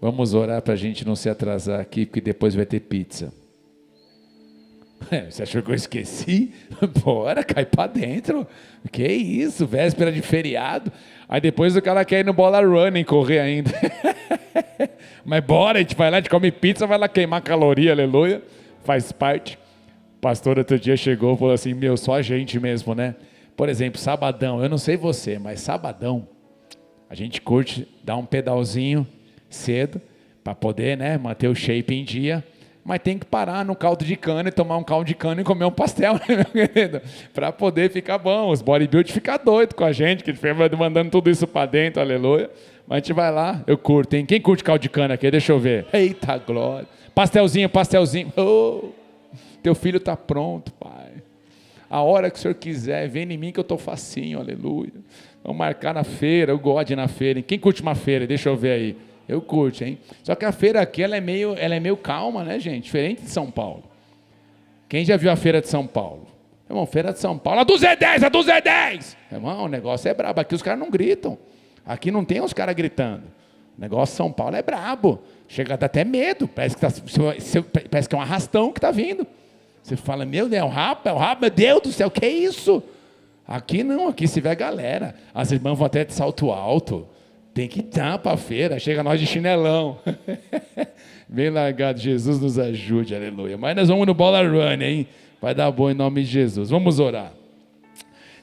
Vamos orar para a gente não se atrasar aqui, porque depois vai ter pizza. Você achou que eu esqueci? Bora, cai para dentro. Que isso, véspera de feriado. Aí depois o cara quer ir no bola running, correr ainda. Mas bora, a gente vai lá, a gente come pizza, vai lá queimar caloria, aleluia. Faz parte. O pastor outro dia chegou e falou assim, só a gente mesmo, né? Por exemplo, sabadão, eu não sei você, mas sabadão, a gente curte dar um pedalzinho cedo, para poder, né, manter o shape em dia, mas tem que parar no caldo de cana e tomar um caldo de cana e comer um pastel, né, meu querido? Para poder ficar bom, os bodybuilders ficam doidos com a gente, que a gente fica mandando tudo isso para dentro, aleluia. Mas a gente vai lá, eu curto, hein? Quem curte caldo de cana aqui? Deixa eu ver. Eita glória. Pastelzinho. Oh, teu filho está pronto, pai. A hora que o senhor quiser, vem em mim que eu estou facinho, aleluia. Vamos marcar na feira, eu gosto de ir na feira. Quem curte uma feira? Deixa eu ver aí. Eu curto, hein? Só que a feira aqui, ela é meio calma, né, gente? Diferente de São Paulo. Quem já viu a feira de São Paulo? Irmão, feira de São Paulo, a do Zé 10! Irmão, o negócio é brabo. Aqui os caras não gritam. Aqui não tem os caras gritando. O negócio de São Paulo é brabo. Chega a dar até medo. Parece que é um arrastão que está vindo. Você fala, meu Deus, é o rabo, meu Deus do céu, que é isso? Aqui não, aqui se vê a galera. As irmãs vão até de salto alto. Tem que estar para a feira, chega nós de chinelão. Bem largado, Jesus nos ajude, aleluia. Mas nós vamos no bola run, hein? Vai dar bom em nome de Jesus. Vamos orar.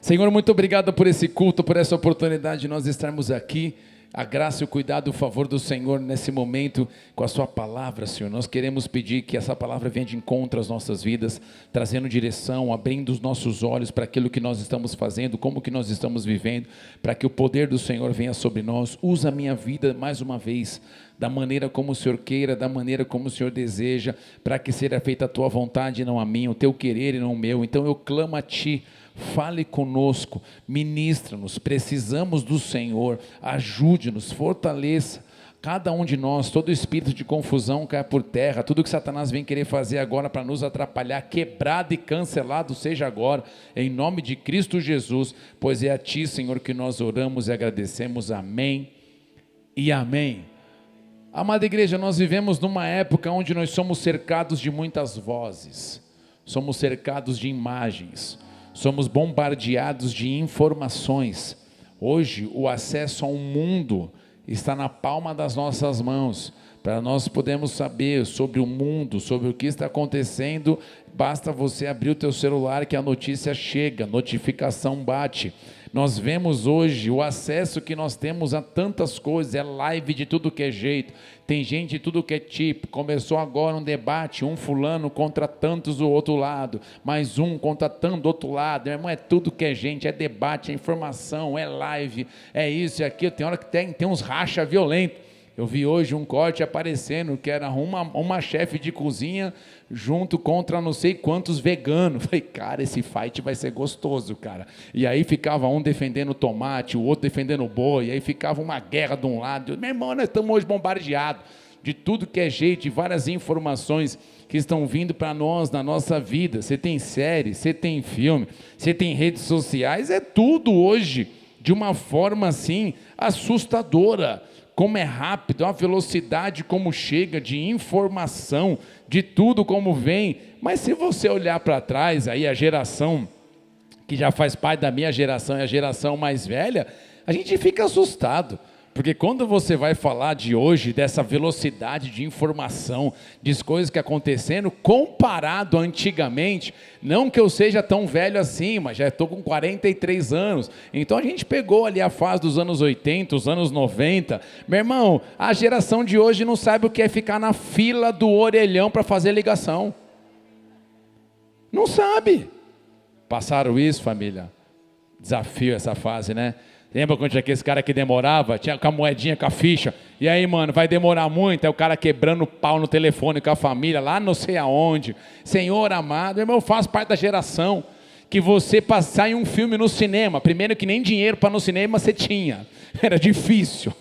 Senhor, muito obrigado por esse culto, por essa oportunidade de nós estarmos aqui. A graça e o cuidado, o favor do Senhor nesse momento com a sua palavra, Senhor. Nós queremos pedir que essa palavra venha de encontro às nossas vidas, trazendo direção, abrindo os nossos olhos para aquilo que nós estamos fazendo, como que nós estamos vivendo, para que o poder do Senhor venha sobre nós. Usa a minha vida mais uma vez, da maneira como o Senhor queira, da maneira como o Senhor deseja, para que seja feita a tua vontade e não a minha, o teu querer e não o meu. Então eu clamo a Ti. Fale conosco, ministra-nos, precisamos do Senhor, ajude-nos, fortaleça cada um de nós, todo espírito de confusão cai por terra, tudo que Satanás vem querer fazer agora para nos atrapalhar, quebrado e cancelado seja agora, em nome de Cristo Jesus, pois é a Ti, Senhor, que nós oramos e agradecemos, amém e amém. Amada igreja, nós vivemos numa época onde nós somos cercados de muitas vozes, somos cercados de imagens, somos bombardeados de informações. Hoje o acesso ao mundo está na palma das nossas mãos. Para nós podermos saber sobre o mundo, sobre o que está acontecendo, basta você abrir o teu celular que a notícia chega, notificação bate. Nós vemos hoje o acesso que nós temos a tantas coisas, é live de tudo que é jeito, tem gente de tudo que é tipo. Começou agora um debate, um fulano contra tantos do outro lado, mais um contra tanto do outro lado. Meu irmão, é tudo que é gente, é debate, é informação, é live, é isso e aquilo. Tem hora que tem uns racha violentos. Eu vi hoje um corte aparecendo que era uma chefe de cozinha junto contra não sei quantos veganos. Falei, cara, esse fight vai ser gostoso, cara. E aí ficava um defendendo o tomate, o outro defendendo o boi, e aí ficava uma guerra de um lado. Meu irmão, nós estamos hoje bombardeados de tudo que é jeito, de várias informações que estão vindo para nós na nossa vida. Você tem série, você tem filme, você tem redes sociais, é tudo hoje de uma forma assim assustadora. Como é rápido, a velocidade como chega de informação, de tudo como vem. Mas se você olhar para trás, aí a geração que já faz parte da minha geração e a geração mais velha, a gente fica assustado. Porque quando você vai falar de hoje, dessa velocidade de informação, de coisas que acontecendo, comparado antigamente, não que eu seja tão velho assim, mas já estou com 43 anos, então a gente pegou ali a fase dos anos 80, os anos 90, meu irmão, a geração de hoje não sabe o que é ficar na fila do orelhão para fazer ligação, não sabe. Passaram isso, família? Desafio essa fase, né? Lembra quando tinha aquele cara que demorava? Tinha com a moedinha, com a ficha. E aí, mano, vai demorar muito. É o cara quebrando o pau no telefone com a família, lá não sei aonde. Senhor amado, irmão, eu faço parte da geração que você passar em um filme no cinema. Primeiro que nem dinheiro para no cinema você tinha. Era difícil.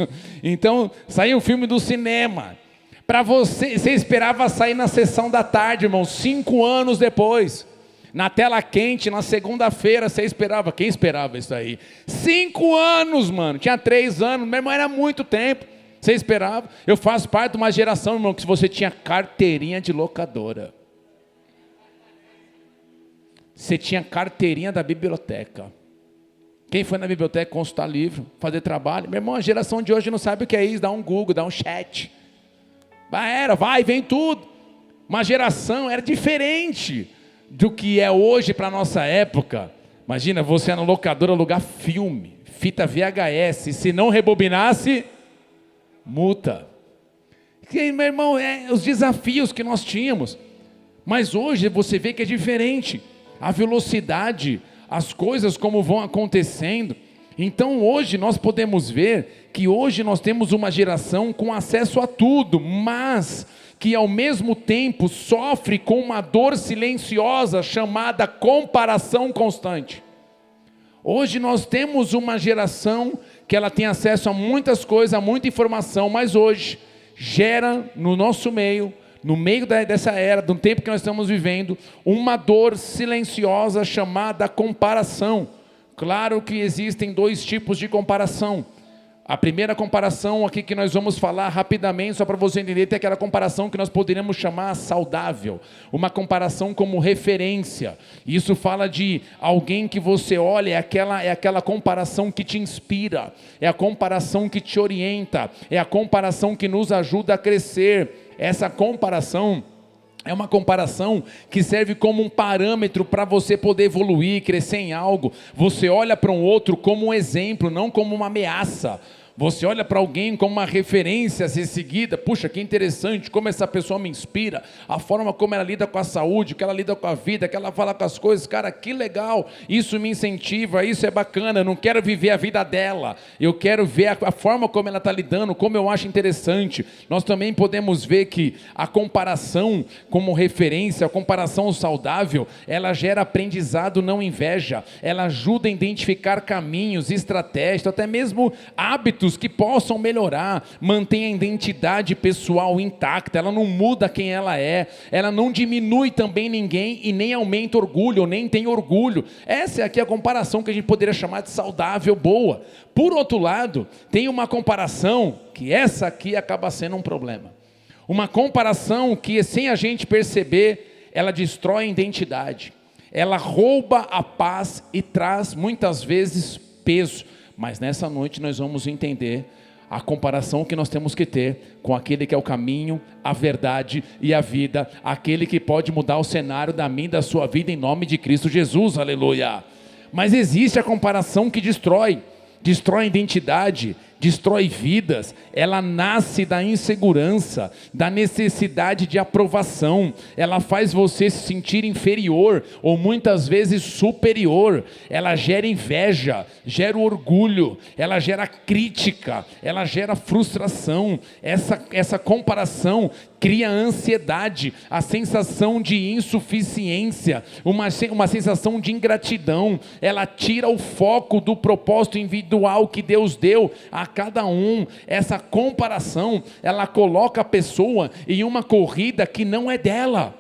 Então, saiu um filme do cinema. Para você esperava sair na sessão da tarde, irmão, 5 anos depois. Na tela quente, na segunda-feira, você esperava. Quem esperava isso aí? 5 anos, mano. Tinha 3 anos. Meu irmão, era muito tempo. Você esperava? Eu faço parte de uma geração, irmão, que se você tinha carteirinha de locadora. Você tinha carteirinha da biblioteca. Quem foi na biblioteca consultar livro, fazer trabalho? Meu irmão, a geração de hoje não sabe o que é isso, dá um Google, dá um chat. Vem tudo. Uma geração era diferente do que é hoje para a nossa época. Imagina, você na locadora alugar filme, fita VHS, se não rebobinasse, multa. E, meu irmão, os desafios que nós tínhamos. Mas hoje você vê que é diferente. A velocidade, as coisas como vão acontecendo. Então hoje nós podemos ver que hoje nós temos uma geração com acesso a tudo, mas que ao mesmo tempo sofre com uma dor silenciosa chamada comparação constante. Hoje nós temos uma geração que ela tem acesso a muitas coisas, a muita informação, mas hoje gera no nosso meio, no meio dessa era, do tempo que nós estamos vivendo, uma dor silenciosa chamada comparação. Claro que existem dois tipos de comparação. A primeira comparação aqui que nós vamos falar rapidamente, só para você entender, tem aquela comparação que nós poderíamos chamar saudável, uma comparação como referência. Isso fala de alguém que você olha, é aquela comparação que te inspira, é a comparação que te orienta, é a comparação que nos ajuda a crescer. Essa comparação é uma comparação que serve como um parâmetro para você poder evoluir, crescer em algo. Você olha para um outro como um exemplo, não como uma ameaça. Você olha para alguém como uma referência a ser seguida. Puxa, que interessante, como essa pessoa me inspira. A forma como ela lida com a saúde, que ela lida com a vida, que ela fala com as coisas. Cara, que legal, isso me incentiva, isso é bacana. Eu não quero viver a vida dela. Eu quero ver a forma como ela está lidando, como eu acho interessante. Nós também podemos ver que a comparação como referência, a comparação saudável, ela gera aprendizado, não inveja. Ela ajuda a identificar caminhos, estratégias, até mesmo hábitos que possam melhorar, mantém a identidade pessoal intacta, ela não muda quem ela não diminui também ninguém e nem aumenta orgulho, ou nem tem orgulho. Essa é aqui a comparação que a gente poderia chamar de saudável, boa. Por outro lado, tem uma comparação que essa aqui acaba sendo um problema. Uma comparação que, sem a gente perceber, ela destrói a identidade, ela rouba a paz e traz muitas vezes peso. Mas nessa noite nós vamos entender a comparação que nós temos que ter com aquele que é o caminho, a verdade e a vida, aquele que pode mudar o cenário da minha e da sua vida em nome de Cristo Jesus, aleluia. Mas existe a comparação que destrói a identidade, destrói vidas, ela nasce da insegurança, da necessidade de aprovação, ela faz você se sentir inferior, ou muitas vezes superior, ela gera inveja, gera orgulho, ela gera crítica, ela gera frustração, essa comparação cria ansiedade, a sensação de insuficiência, uma sensação de ingratidão, ela tira o foco do propósito individual que Deus deu a cada um. Essa comparação, ela coloca a pessoa em uma corrida que não é dela.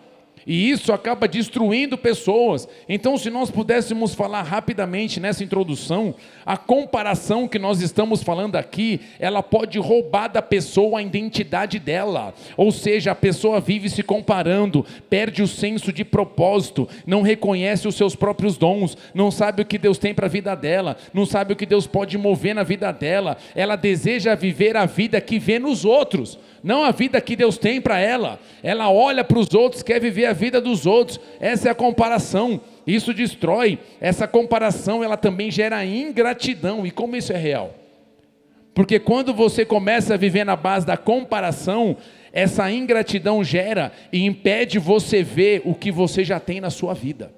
E isso acaba destruindo pessoas. Então, se nós pudéssemos falar rapidamente nessa introdução, a comparação que nós estamos falando aqui, ela pode roubar da pessoa a identidade dela. Ou seja, a pessoa vive se comparando, perde o senso de propósito, não reconhece os seus próprios dons, não sabe o que Deus tem para a vida dela, não sabe o que Deus pode mover na vida dela. Ela deseja viver a vida que vê nos outros, não a vida que Deus tem para ela. Ela olha para os outros, quer viver a vida dos outros. Essa é a comparação. Isso destrói. Essa comparação, ela também gera ingratidão. E como isso é real? Porque quando você começa a viver na base da comparação, essa ingratidão gera e impede você ver o que você já tem na sua vida.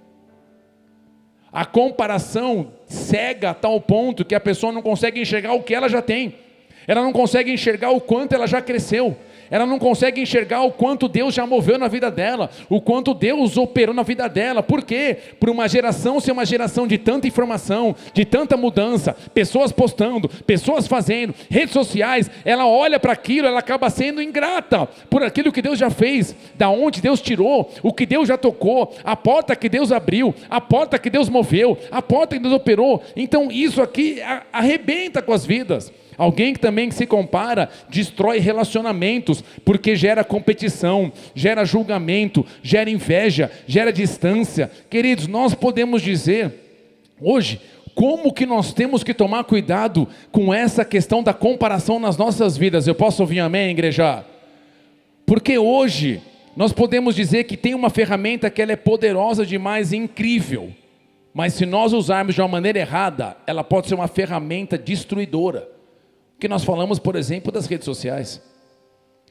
A comparação cega a tal ponto que a pessoa não consegue enxergar o que ela já tem. Ela não consegue enxergar o quanto ela já cresceu. Ela não consegue enxergar o quanto Deus já moveu na vida dela, o quanto Deus operou na vida dela. Por quê? Por uma geração ser uma geração de tanta informação, de tanta mudança, pessoas postando, pessoas fazendo, redes sociais, ela olha para aquilo, ela acaba sendo ingrata por aquilo que Deus já fez, da onde Deus tirou, o que Deus já tocou, a porta que Deus abriu, a porta que Deus moveu, a porta que Deus operou. Então isso aqui arrebenta com as vidas. Alguém que também se compara destrói relacionamentos, porque gera competição, gera julgamento, gera inveja, gera distância. Queridos, nós podemos dizer hoje como que nós temos que tomar cuidado com essa questão da comparação nas nossas vidas. Eu posso ouvir amém, igreja? Porque hoje nós podemos dizer que tem uma ferramenta que ela é poderosa demais e incrível, mas se nós usarmos de uma maneira errada, ela pode ser uma ferramenta destruidora. Que nós falamos, por exemplo, das redes sociais.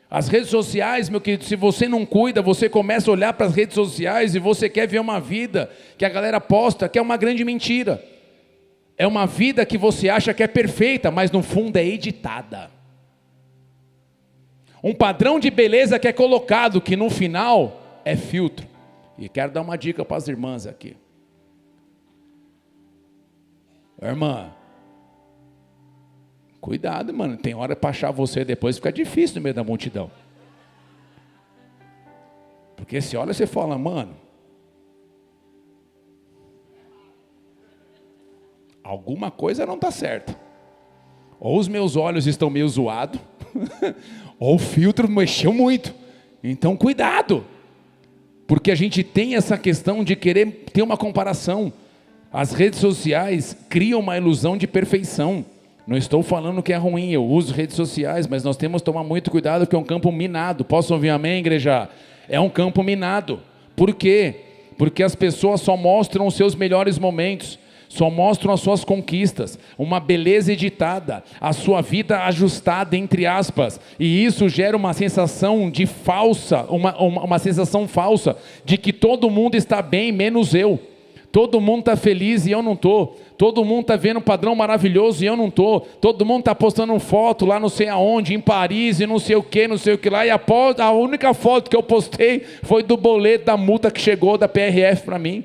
As redes sociais, meu querido, se você não cuida, você começa a olhar para as redes sociais e você quer ver uma vida que a galera posta, que é uma grande mentira. É uma vida que você acha que é perfeita, mas no fundo é editada. Um padrão de beleza que é colocado, que no final é filtro. E quero dar uma dica para as irmãs aqui. Irmã, cuidado, mano, tem hora para achar você depois, fica difícil no meio da multidão. Porque se olha, você fala, mano, alguma coisa não está certa. Ou os meus olhos estão meio zoados, ou o filtro mexeu muito. Então cuidado, porque a gente tem essa questão de querer ter uma comparação. As redes sociais criam uma ilusão de perfeição. Não estou falando que é ruim, eu uso redes sociais, mas nós temos que tomar muito cuidado, porque é um campo minado. Posso ouvir amém, igreja? É um campo minado. Por quê? Porque as pessoas só mostram os seus melhores momentos, só mostram as suas conquistas, uma beleza editada, a sua vida ajustada, entre aspas, e isso gera uma sensação de falsa, uma sensação falsa, de que todo mundo está bem, menos eu. Todo mundo está feliz e eu não estou. Todo mundo está vendo um padrão maravilhoso e eu não estou. Todo mundo está postando foto lá não sei aonde, em Paris e não sei o que lá. E a única foto que eu postei foi do boleto da multa que chegou da PRF para mim.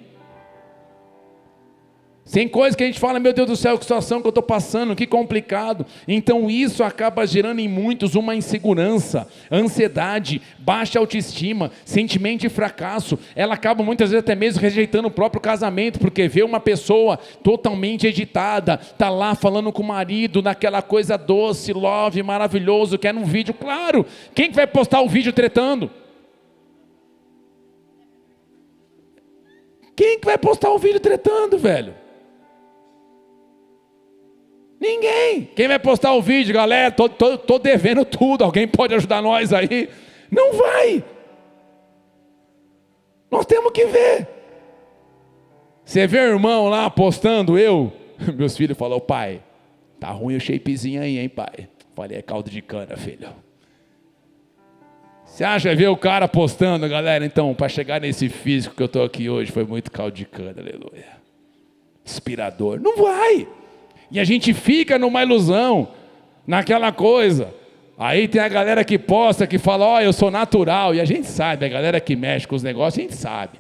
Tem coisa que a gente fala, meu Deus do céu, que situação que eu estou passando, que complicado. Então isso acaba gerando em muitos uma insegurança, ansiedade, baixa autoestima, sentimento de fracasso. Ela acaba muitas vezes até mesmo rejeitando o próprio casamento, porque vê uma pessoa totalmente editada, está lá falando com o marido, naquela coisa doce, love, maravilhoso, quer num vídeo. Claro, quem que vai postar o vídeo tretando? Quem que vai postar o vídeo tretando, velho? Ninguém. Quem vai postar o vídeo, galera, tô devendo tudo, alguém pode ajudar nós aí? Não vai. Nós temos que ver. Você vê o irmão lá postando, meus filhos falaram, pai, tá ruim o shapezinho aí, hein, pai? Falei, é caldo de cana, filho. Você acha ver o cara postando, galera? Então, para chegar nesse físico que eu estou aqui hoje, foi muito caldo de cana, aleluia. Inspirador. Não vai. E a gente fica numa ilusão, naquela coisa. Aí tem a galera que posta, que fala, eu sou natural. E a gente sabe, a galera que mexe com os negócios, a gente sabe.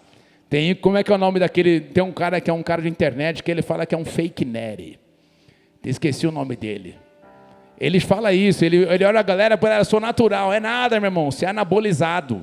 Tem, como é que é o nome daquele, tem um cara que é um cara de internet, que ele fala que é um fake nerd. Esqueci o nome dele. Ele fala isso, ele olha a galera, eu sou natural. É nada, meu irmão, você é anabolizado.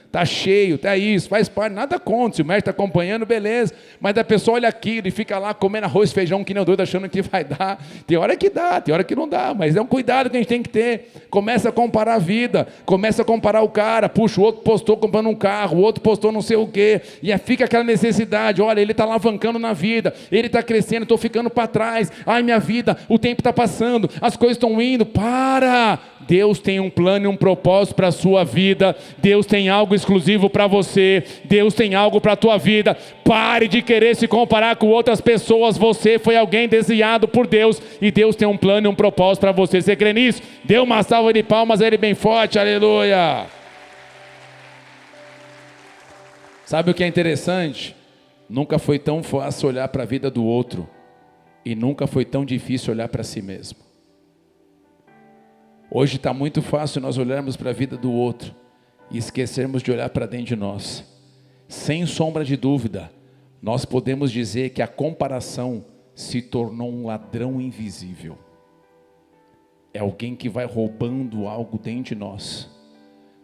Está cheio, está isso, faz parte, nada contra, se o mestre está acompanhando, beleza, mas a pessoa olha aquilo e fica lá comendo arroz, feijão, que nem doido, achando que vai dar. Tem hora que dá, tem hora que não dá, mas é um cuidado que a gente tem que ter. Começa a comparar a vida, começa a comparar o cara, puxa, o outro postou comprando um carro, o outro postou não sei o quê, e fica aquela necessidade, olha, ele está alavancando na vida, ele está crescendo, estou ficando para trás, ai minha vida, o tempo está passando, as coisas estão indo, para! Deus tem um plano e um propósito para a sua vida, Deus tem algo exclusivo para você, Deus tem algo para a tua vida. Pare de querer se comparar com outras pessoas, você foi alguém desejado por Deus, e Deus tem um plano e um propósito para você. Você crê nisso? Dê uma salva de palmas a Ele bem forte, aleluia. Sabe o que é interessante? Nunca foi tão fácil olhar para a vida do outro, e nunca foi tão difícil olhar para si mesmo. Hoje está muito fácil nós olharmos para a vida do outro e esquecermos de olhar para dentro de nós. Sem sombra de dúvida, nós podemos dizer que a comparação se tornou um ladrão invisível. É alguém que vai roubando algo dentro de nós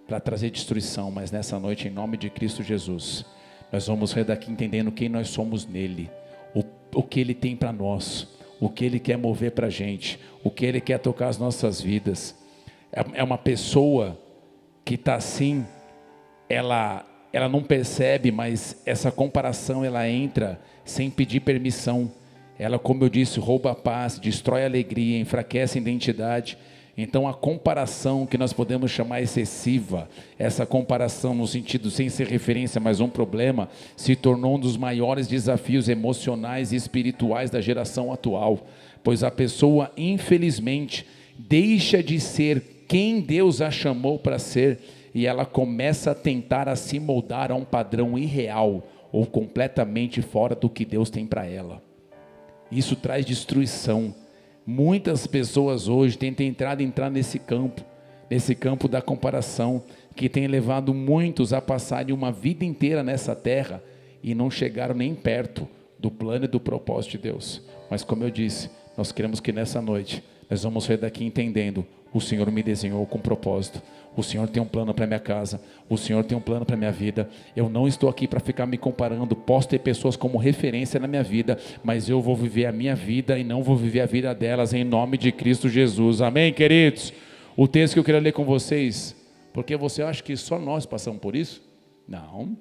para trazer destruição, mas nessa noite, em nome de Cristo Jesus, nós vamos sair daqui entendendo quem nós somos nele, o que Ele tem para nós, o que Ele quer mover para a gente, o que Ele quer tocar as nossas vidas. É uma pessoa que está assim, ela não percebe, mas essa comparação ela entra sem pedir permissão. Ela, como eu disse, rouba a paz, destrói a alegria, enfraquece a identidade. Então a comparação que nós podemos chamar excessiva, essa comparação no sentido sem ser referência, mas um problema, se tornou um dos maiores desafios emocionais e espirituais da geração atual, pois a pessoa infelizmente deixa de ser quem Deus a chamou para ser, e ela começa a tentar a se moldar a um padrão irreal, ou completamente fora do que Deus tem para ela. Isso traz destruição. Muitas pessoas hoje têm tentado entrar nesse campo da comparação, que tem levado muitos a passarem uma vida inteira nessa terra, e não chegaram nem perto do plano e do propósito de Deus. Mas como eu disse, nós queremos que nessa noite, nós vamos sair daqui entendendo, o Senhor me desenhou com propósito, o Senhor tem um plano para minha casa, o Senhor tem um plano para minha vida. Eu não estou aqui para ficar me comparando. Posso ter pessoas como referência na minha vida, mas eu vou viver a minha vida e não vou viver a vida delas, em nome de Cristo Jesus. Amém, queridos? O texto que eu queria ler com vocês, porque você acha que só nós passamos por isso? Não.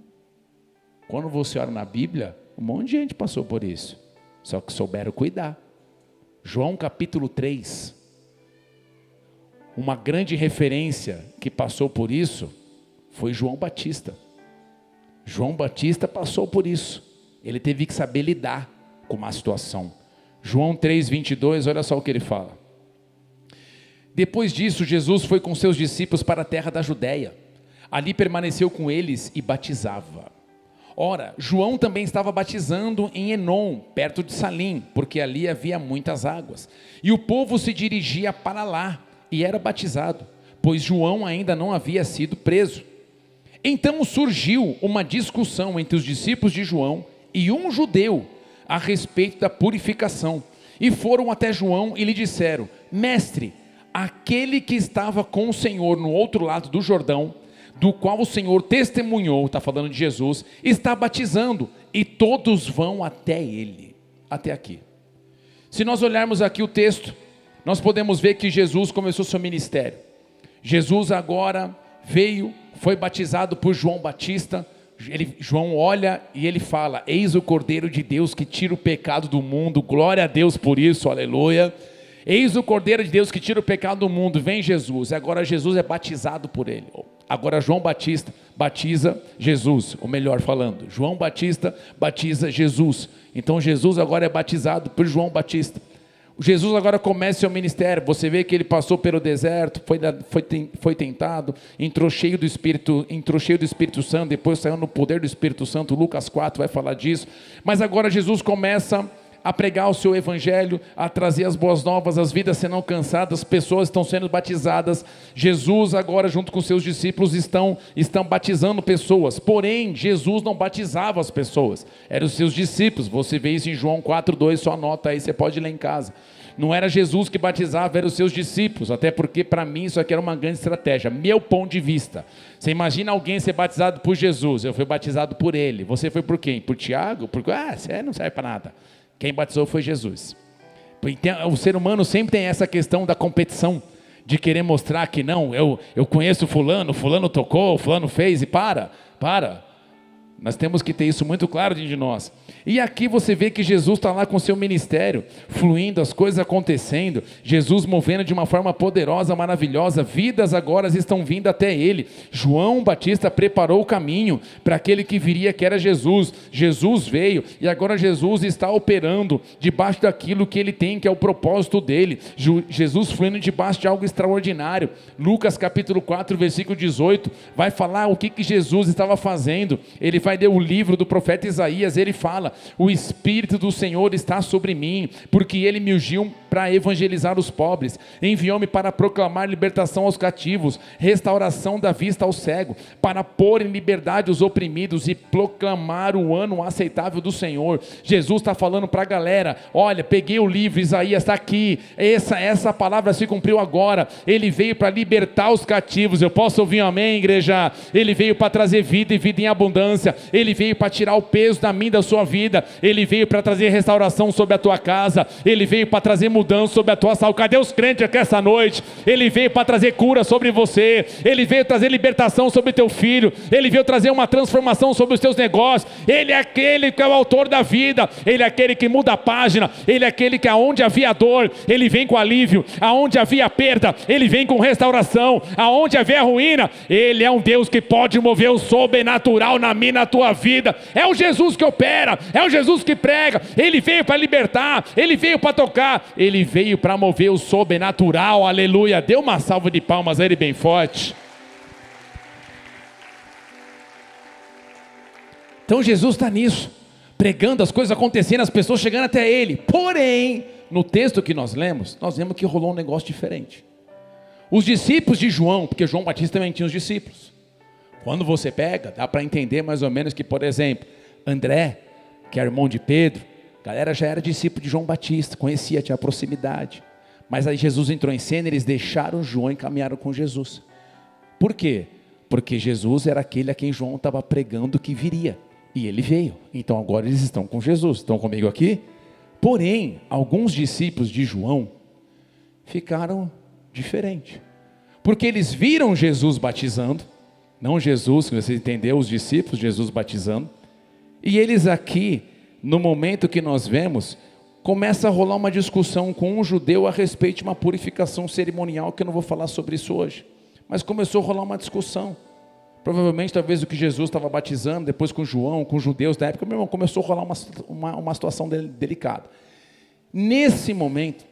Quando você olha na Bíblia, um monte de gente passou por isso, só que souberam cuidar. João capítulo 3, uma grande referência que passou por isso foi João Batista. João Batista passou por isso. Ele teve que saber lidar com uma situação. João 3:22, olha só o que ele fala. Depois disso, Jesus foi com seus discípulos para a terra da Judéia. Ali permaneceu com eles e batizava. Ora, João também estava batizando em Enom, perto de Salim, porque ali havia muitas águas. E o povo se dirigia para lá e era batizado, pois João ainda não havia sido preso. Então surgiu uma discussão entre os discípulos de João e um judeu a respeito da purificação. E foram até João e lhe disseram: Mestre, aquele que estava com o Senhor no outro lado do Jordão, do qual o Senhor testemunhou, está falando de Jesus, está batizando, e todos vão até ele. Até aqui. Se nós olharmos aqui o texto, nós podemos ver que Jesus começou seu ministério. Jesus agora veio, foi batizado por João Batista. João olha e ele fala: eis o Cordeiro de Deus que tira o pecado do mundo. Glória a Deus por isso, aleluia. Eis o Cordeiro de Deus que tira o pecado do mundo. Vem Jesus. Agora Jesus é batizado por ele. Agora João Batista batiza Jesus, ou melhor falando, João Batista batiza Jesus. Então Jesus agora é batizado por João Batista. Jesus agora começa seu ministério. Você vê que ele passou pelo deserto, foi tentado, entrou cheio do Espírito Santo, depois saiu no poder do Espírito Santo. Lucas 4 vai falar disso. Mas agora Jesus começa a pregar o seu evangelho, a trazer as boas novas, as vidas serão alcançadas, pessoas estão sendo batizadas. Jesus agora junto com seus discípulos estão batizando pessoas, porém Jesus não batizava as pessoas, eram os seus discípulos. Você vê isso em João 4:2, só anota aí, você pode ler em casa. Não era Jesus que batizava, eram os seus discípulos, até porque para mim isso aqui era uma grande estratégia, meu ponto de vista. Você imagina alguém ser batizado por Jesus, eu fui batizado por ele, você foi por quem? Por Tiago? Você não serve para nada. Quem batizou foi Jesus. O ser humano sempre tem essa questão da competição, de querer mostrar que não, eu conheço fulano tocou, fulano fez, e para. Nós temos que ter isso muito claro dentro de nós. E aqui você vê que Jesus está lá com o seu ministério, fluindo, as coisas acontecendo, Jesus movendo de uma forma poderosa, maravilhosa, vidas agora estão vindo até ele. João Batista preparou o caminho para aquele que viria, que era Jesus. Jesus veio e agora Jesus está operando debaixo daquilo que ele tem, que é o propósito dele. Jesus fluindo debaixo de algo extraordinário. Lucas capítulo 4, versículo 18, vai falar o que Jesus estava fazendo. Ele vai ler o livro do profeta Isaías, ele fala: o Espírito do Senhor está sobre mim, porque ele me ungiu para evangelizar os pobres, enviou-me para proclamar libertação aos cativos, restauração da vista ao cego, para pôr em liberdade os oprimidos e proclamar o ano aceitável do Senhor. Jesus está falando para a galera: olha, peguei o livro, Isaías está aqui, essa palavra se cumpriu agora. Ele veio para libertar os cativos. Eu posso ouvir um amém, igreja? Ele veio para trazer vida e vida em abundância. Ele veio para tirar o peso da minha e da sua vida. Ele veio para trazer restauração sobre a tua casa. Ele veio para trazer mudança sobre a tua saúde. Cadê os crentes aqui essa noite? Ele veio para trazer cura sobre você. Ele veio trazer libertação sobre teu filho. Ele veio trazer uma transformação sobre os teus negócios. Ele é aquele que é o autor da vida. Ele é aquele que muda a página. Ele é aquele que aonde havia dor, Ele vem com alívio. Aonde havia perda, Ele vem com restauração. Aonde havia ruína, Ele é um Deus que pode mover o sobrenatural na minha, na tua vida. É o Jesus que opera, é o Jesus que prega. Ele veio para libertar, Ele veio para tocar, Ele veio para mover o sobrenatural. Aleluia. Dê uma salva de palmas a Ele bem forte. Então Jesus está nisso, pregando, as coisas acontecendo, as pessoas chegando até Ele. Porém, no texto que nós lemos que rolou um negócio diferente. Os discípulos de João, porque João Batista também tinha os discípulos. Quando você pega, dá para entender mais ou menos que, por exemplo, André, que é irmão de Pedro, a galera já era discípulo de João Batista, conhecia, tinha proximidade. Mas aí Jesus entrou em cena, eles deixaram João e caminharam com Jesus. Por quê? Porque Jesus era aquele a quem João estava pregando que viria. E ele veio. Então agora eles estão com Jesus. Estão comigo aqui? Porém, alguns discípulos de João ficaram diferentes. Porque eles viram Jesus batizando. Não Jesus, que você entendeu, os discípulos, Jesus batizando. E eles aqui, no momento que nós vemos, começa a rolar uma discussão com um judeu a respeito de uma purificação cerimonial, que eu não vou falar sobre isso hoje. Mas começou a rolar uma discussão. Provavelmente, talvez o que Jesus estava batizando, depois com João, com os judeus da época, meu irmão, começou a rolar uma situação delicada. Nesse momento,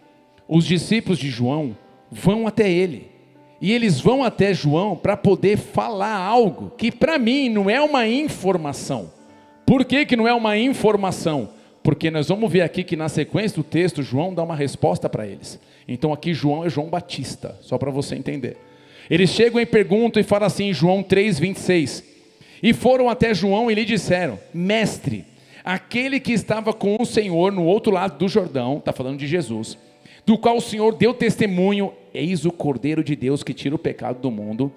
os discípulos de João vão até ele. E eles vão até João para poder falar algo que para mim não é uma informação. Por que não é uma informação? Porque nós vamos ver aqui que na sequência do texto, João dá uma resposta para eles. Então aqui João é João Batista, só para você entender. Eles chegam e perguntam e falam assim, João 3,26. E foram até João e lhe disseram: Mestre, aquele que estava com o Senhor no outro lado do Jordão, está falando de Jesus, do qual o Senhor deu testemunho, eis o Cordeiro de Deus que tira o pecado do mundo,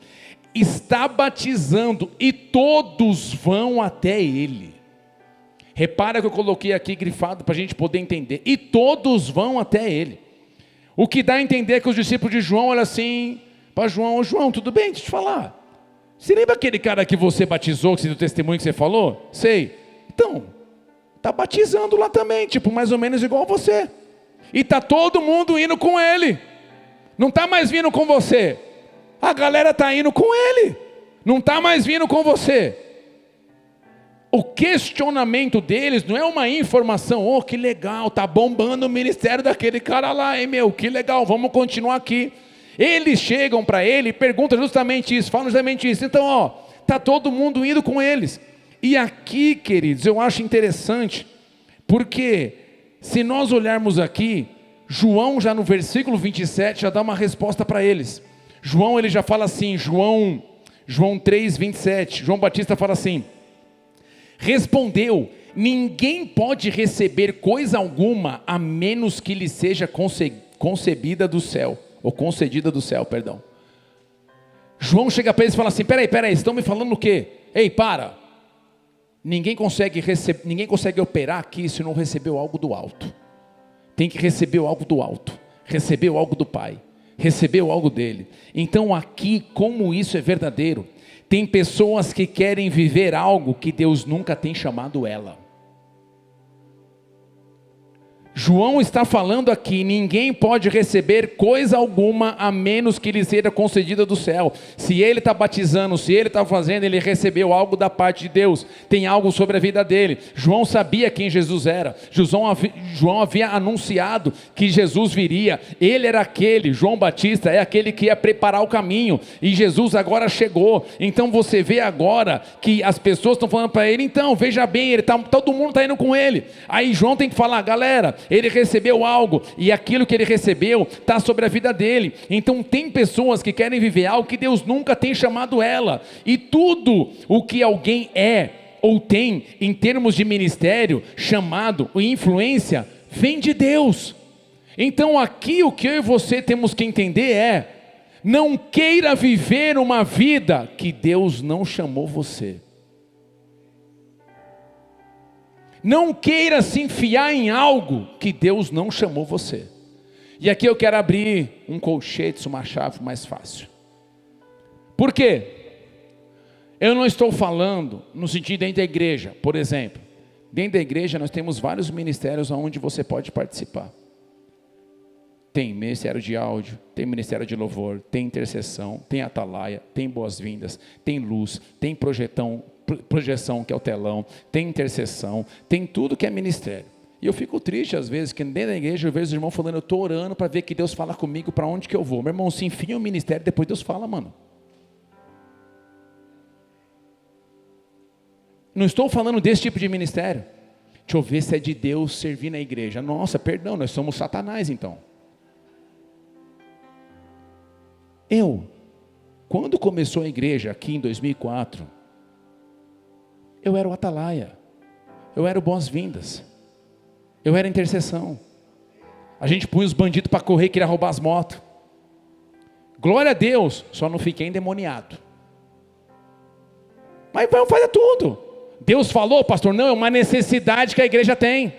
está batizando e todos vão até ele. Repara que eu coloquei aqui grifado para a gente poder entender. E todos vão até ele. O que dá a entender que os discípulos de João olham assim para João: João, tudo bem, deixa eu te falar. Você lembra aquele cara que você batizou, que você deu testemunho que você falou? Sei. Então, está batizando lá também, tipo, mais ou menos igual a você. E está todo mundo indo com ele. Não está mais vindo com você. A galera está indo com ele. Não está mais vindo com você. O questionamento deles não é uma informação: oh, que legal, está bombando o ministério daquele cara lá, hein, meu, que legal, vamos continuar aqui. Eles chegam para ele e perguntam justamente isso, falam justamente isso. Então, ó, está todo mundo indo com eles. E aqui, queridos, eu acho interessante, porque se nós olharmos aqui, João já no versículo 27 já dá uma resposta para eles. João, ele já fala assim, João 3,27, João Batista fala assim: respondeu: ninguém pode receber coisa alguma a menos que lhe seja concebida do céu, ou concedida do céu, perdão. João chega para eles e fala assim: peraí, estão me falando o quê? Ei, para! Ninguém consegue operar aqui se não recebeu algo do alto. Tem que receber algo do alto, recebeu algo do Pai, recebeu algo dele. Então aqui, como isso é verdadeiro, tem pessoas que querem viver algo que Deus nunca tem chamado ela. João está falando aqui: ninguém pode receber coisa alguma a menos que lhe seja concedida do céu. Se ele está batizando, se ele está fazendo, ele recebeu algo da parte de Deus, tem algo sobre a vida dele. João sabia quem Jesus era. João havia anunciado que Jesus viria. Ele era aquele, João Batista é aquele que ia preparar o caminho, e Jesus agora chegou. Então você vê agora que as pessoas estão falando para ele: então, veja bem, todo mundo está indo com ele. Aí João tem que falar: galera, ele recebeu algo, e aquilo que ele recebeu está sobre a vida dele. Então tem pessoas que querem viver algo que Deus nunca tem chamado ela, e tudo o que alguém é ou tem em termos de ministério, chamado ou influência, vem de Deus. Então aqui o que eu e você temos que entender é: não queira viver uma vida que Deus não chamou você. Não queira se enfiar em algo que Deus não chamou você. E aqui eu quero abrir um colchete, uma chave mais fácil. Por quê? Eu não estou falando no sentido dentro da igreja. Por exemplo, dentro da igreja nós temos vários ministérios onde você pode participar. Tem ministério de áudio, tem ministério de louvor, tem intercessão, tem atalaia, tem boas-vindas, tem luz, tem projeção que é o telão, tem intercessão, tem tudo que é ministério. E eu fico triste às vezes, que dentro da igreja eu vejo os irmãos falando: eu estou orando para ver que Deus fala comigo para onde que eu vou. Meu irmão, se enfia o ministério, depois Deus fala, mano. Não estou falando desse tipo de ministério. Deixa eu ver se é de Deus servir na igreja. Nossa, perdão, nós somos Satanás então. Quando começou a igreja aqui em 2004, eu era o atalaia, eu era o boas-vindas, eu era intercessão. A gente punha os bandidos para correr, queria roubar as motos. Glória a Deus, só não fiquei endemoniado. Mas vamos fazer tudo. Deus falou, pastor, não, é uma necessidade que a igreja tem.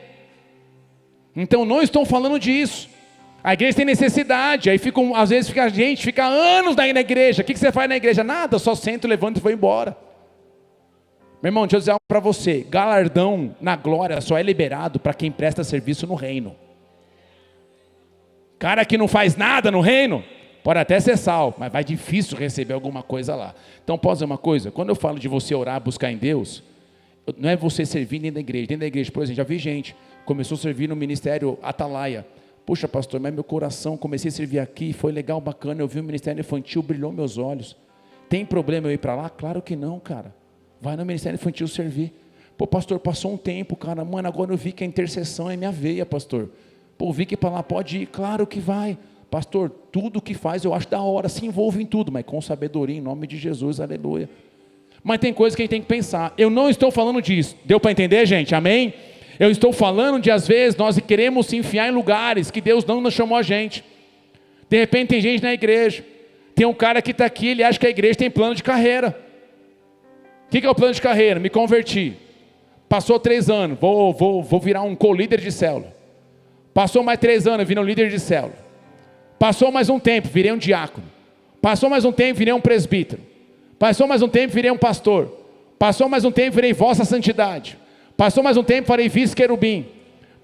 Então não estou falando disso. A igreja tem necessidade, aí às vezes a gente fica anos na igreja. O que você faz na igreja? Nada, eu só sento, levanto e vou embora. Meu irmão, deixa eu dizer algo para você: galardão na glória só é liberado para quem presta serviço no reino. Cara que não faz nada no reino, pode até ser salvo, mas vai difícil receber alguma coisa lá. Então posso dizer uma coisa: quando eu falo de você orar, buscar em Deus, não é você servir dentro da igreja. Dentro da igreja, por exemplo, já vi gente, começou a servir no ministério atalaia. Puxa, pastor, mas meu coração, comecei a servir aqui, foi legal, bacana, eu vi o ministério infantil, brilhou meus olhos. Tem problema eu ir para lá? Claro que não, cara. Vai no ministério infantil servir. Pô, pastor, passou um tempo, cara, mano, agora eu vi que a intercessão é minha veia, pastor. Pô, vi que para lá pode ir, claro que vai. Pastor, tudo que faz eu acho da hora, se envolve em tudo, mas com sabedoria, em nome de Jesus, aleluia. Mas tem coisas que a gente tem que pensar. Eu não estou falando disso. Deu para entender, gente? Amém? Eu estou falando de, às vezes, nós queremos se enfiar em lugares que Deus não nos chamou a gente. De repente tem gente na igreja, tem um cara que está aqui, ele acha que a igreja tem plano de carreira. O que é o plano de carreira? Me converti. Passou 3 anos, vou virar um co-líder de célula. Passou mais 3 anos, virei um líder de célula. Passou mais um tempo, virei um diácono. Passou mais um tempo, virei um presbítero. Passou mais um tempo, virei um pastor. Passou mais um tempo, virei vossa santidade. Passou mais um tempo, falei vice-querubim.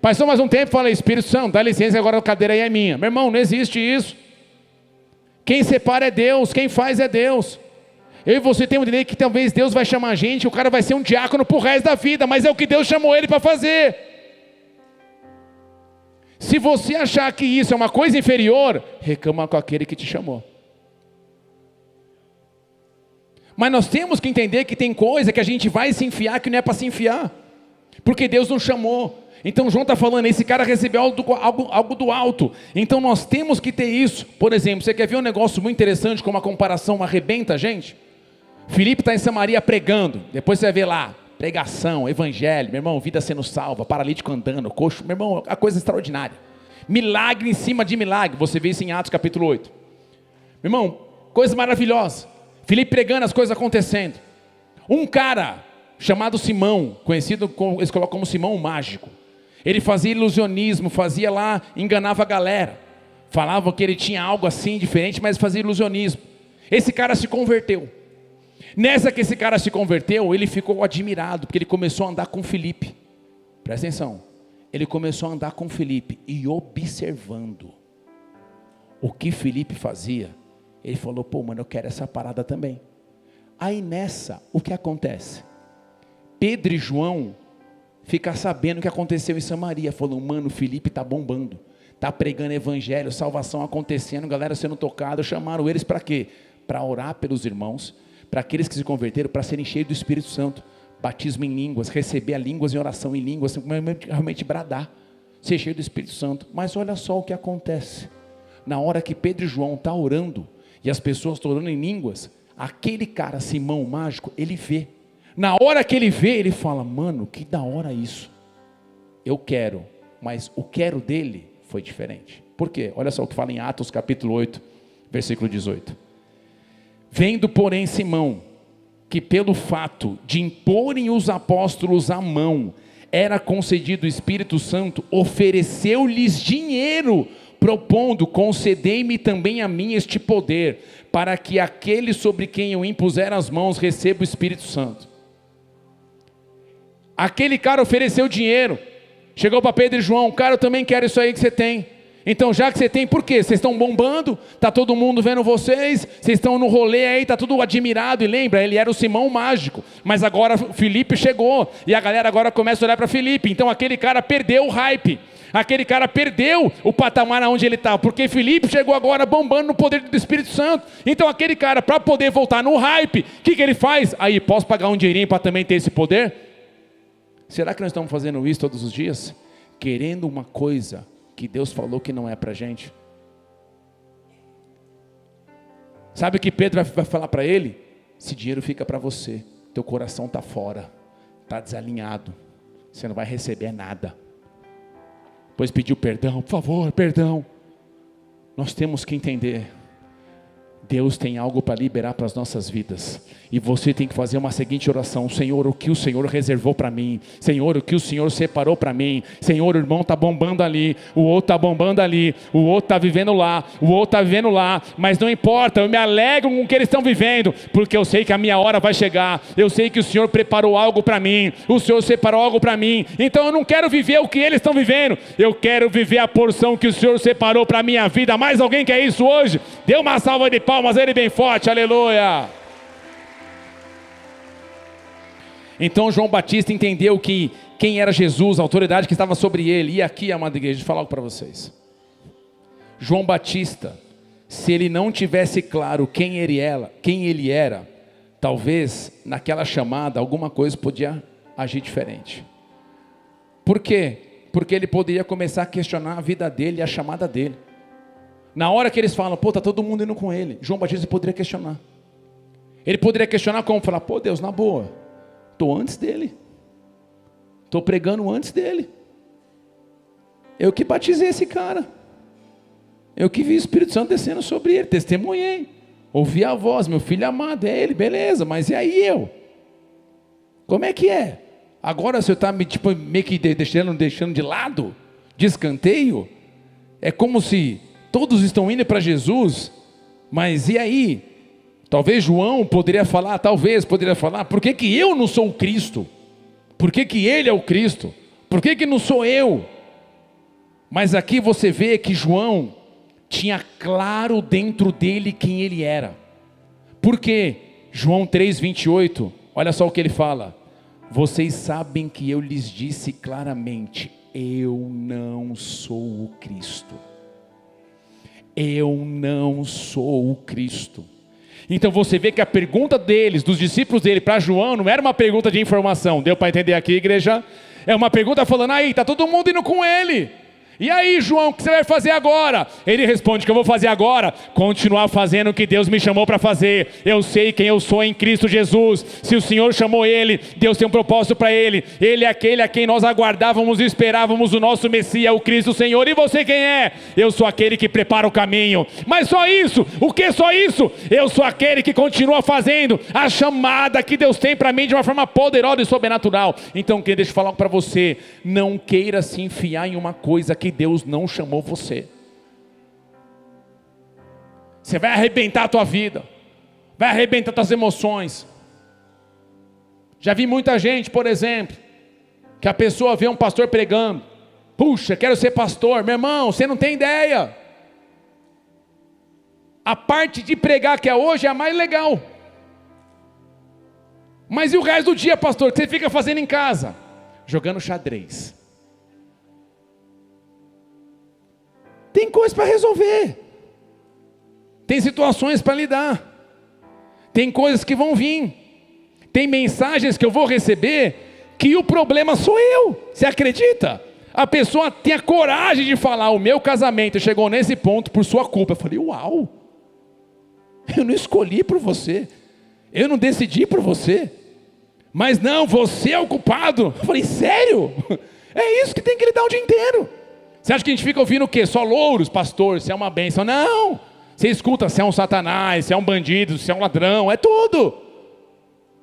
Passou mais um tempo, falei Espírito Santo, dá licença, agora a cadeira aí é minha. Meu irmão, não existe isso. Quem separa é Deus, quem faz é Deus. Eu e você temos que entender que talvez Deus vai chamar a gente, o cara vai ser um diácono pro resto da vida, mas é o que Deus chamou ele para fazer. Se você achar que isso é uma coisa inferior, reclama com aquele que te chamou. Mas nós temos que entender que tem coisa que a gente vai se enfiar que não é para se enfiar. Porque Deus nos chamou. Então João está falando, esse cara recebeu algo do alto. Então nós temos que ter isso. Por exemplo, você quer ver um negócio muito interessante, como a comparação arrebenta a gente? Filipe está em Samaria pregando. Depois você vai ver lá, pregação, evangelho, meu irmão, vida sendo salva, paralítico andando, coxo, meu irmão, a coisa extraordinária. Milagre em cima de milagre. Você vê isso em Atos capítulo 8. Meu irmão, coisa maravilhosa. Filipe pregando, as coisas acontecendo. Um cara chamado Simão, conhecido, eles colocam como Simão o mágico. Ele fazia ilusionismo, fazia lá, enganava a galera. Falava que ele tinha algo assim diferente, mas fazia ilusionismo. Esse cara se converteu. Nessa que esse cara se converteu, ele ficou admirado, porque ele começou a andar com Filipe. Presta atenção. Ele começou a andar com Filipe e observando o que Filipe fazia. Ele falou, pô, mano, eu quero essa parada também. Aí nessa, o que acontece? Pedro e João ficam sabendo o que aconteceu em Samaria. Falou, mano, Filipe está bombando. Está pregando evangelho, salvação acontecendo, galera sendo tocada. Chamaram eles para quê? Para orar pelos irmãos, para aqueles que se converteram, para serem cheios do Espírito Santo. Batismo em línguas, receber a línguas em oração em línguas, realmente bradar. ser cheio do Espírito Santo. Mas olha só o que acontece. Na hora que Pedro e João estão orando, e as pessoas estão orando em línguas, aquele cara, Simão, o mágico, ele vê. Na hora que ele vê, ele fala, mano, que da hora isso. Eu quero, mas o quero dele foi diferente. Por quê? Olha só o que fala em Atos capítulo 8, versículo 18. Vendo, porém, Simão, que pelo fato de imporem os apóstolos a mão, era concedido o Espírito Santo, ofereceu-lhes dinheiro, propondo, concedei-me também a mim este poder, para que aquele sobre quem eu impuser as mãos receba o Espírito Santo. Aquele cara ofereceu dinheiro, chegou para Pedro e João, cara, eu também quero isso aí que você tem. Então já que você tem, por quê? Vocês estão bombando, está todo mundo vendo vocês estão no rolê aí, está tudo admirado, e lembra, ele era o Simão mágico, mas agora Filipe chegou, e a galera agora começa a olhar para Filipe, então aquele cara perdeu o hype, aquele cara perdeu o patamar onde ele estava, porque Filipe chegou agora bombando no poder do Espírito Santo, então aquele cara, para poder voltar no hype, o que ele faz? Aí, posso pagar um dinheirinho para também ter esse poder? Será que nós estamos fazendo isso todos os dias? Querendo uma coisa que Deus falou que não é para a gente. Sabe o que Pedro vai falar para ele? Esse dinheiro fica para você, teu coração está fora, está desalinhado, você não vai receber nada. Pois pediu perdão, por favor, perdão. Nós temos que entender, Deus tem algo para liberar para as nossas vidas, e você tem que fazer uma seguinte oração: Senhor, o que o Senhor reservou para mim, Senhor, o que o Senhor separou para mim, Senhor, o irmão está bombando ali, o outro está bombando ali, o outro está vivendo lá, o outro está vivendo lá, mas não importa, eu me alegro com o que eles estão vivendo, porque eu sei que a minha hora vai chegar, eu sei que o Senhor preparou algo para mim, o Senhor separou algo para mim, então eu não quero viver o que eles estão vivendo, eu quero viver a porção que o Senhor separou para a minha vida. Mais alguém quer isso hoje? Dê uma salva de palmas a Ele bem forte, aleluia. Então João Batista entendeu que quem era Jesus, a autoridade que estava sobre ele. E aqui, amada igreja, deixa eu falar algo para vocês. João Batista, se ele não tivesse claro quem ele era, talvez naquela chamada alguma coisa podia agir diferente. Por quê? Porque ele poderia começar a questionar a vida dele e a chamada dele. Na hora que eles falam, pô, está todo mundo indo com ele, João Batista poderia questionar. Ele poderia questionar como? Falar, pô, Deus, na boa, estou antes dele, estou pregando antes dele, eu que batizei esse cara, eu que vi o Espírito Santo descendo sobre ele, testemunhei, ouvi a voz, meu filho amado, é ele, beleza, mas e aí eu? Como é que é? Agora você está meio que deixando de lado, de escanteio, é como se todos estão indo para Jesus, mas e aí? Talvez João poderia falar, por que que eu não sou o Cristo? Por que que ele é o Cristo? Por que que não sou eu? Mas aqui você vê que João tinha claro dentro dele quem ele era. Por quê? João 3:28, olha só o que ele fala: vocês sabem que eu lhes disse claramente, eu não sou o Cristo. Eu não sou o Cristo. Então você vê que a pergunta deles, dos discípulos dele para João, não era uma pergunta de informação. Deu para entender aqui, igreja? É uma pergunta falando, aí, está todo mundo indo com ele. E aí, João, o que você vai fazer agora? Ele responde, o que eu vou fazer agora? Continuar fazendo o que Deus me chamou para fazer. Eu sei quem eu sou em Cristo Jesus. Se o Senhor chamou ele, Deus tem um propósito para ele. Ele é aquele a quem nós aguardávamos e esperávamos, o nosso Messias, o Cristo Senhor. E você quem é? Eu sou aquele que prepara o caminho. Mas só isso? O que só isso? Eu sou aquele que continua fazendo a chamada que Deus tem para mim de uma forma poderosa e sobrenatural. Então, deixa eu falar para você, não queira se enfiar em uma coisa que Deus não chamou você. Você vai arrebentar a tua vida, vai arrebentar tuas emoções. Já vi muita gente, por exemplo, que a pessoa vê um pastor pregando, puxa, quero ser pastor. Meu irmão, você não tem ideia, a parte de pregar que é hoje é a mais legal, mas e o resto do dia, pastor, que você fica fazendo em casa? Jogando xadrez. Tem coisas para resolver, tem situações para lidar, tem coisas que vão vir, tem mensagens que eu vou receber, que o problema sou eu, você acredita? A pessoa tem a coragem de falar: o meu casamento chegou nesse ponto por sua culpa. Eu falei: uau, eu não escolhi por você, eu não decidi por você, mas não, você é o culpado. Eu falei: sério? É isso que tem que lidar o dia inteiro. Você acha que a gente fica ouvindo o quê? Só louros, pastor, você é uma bênção? Não, você escuta: você é um satanás, você é um bandido, você é um ladrão, é tudo.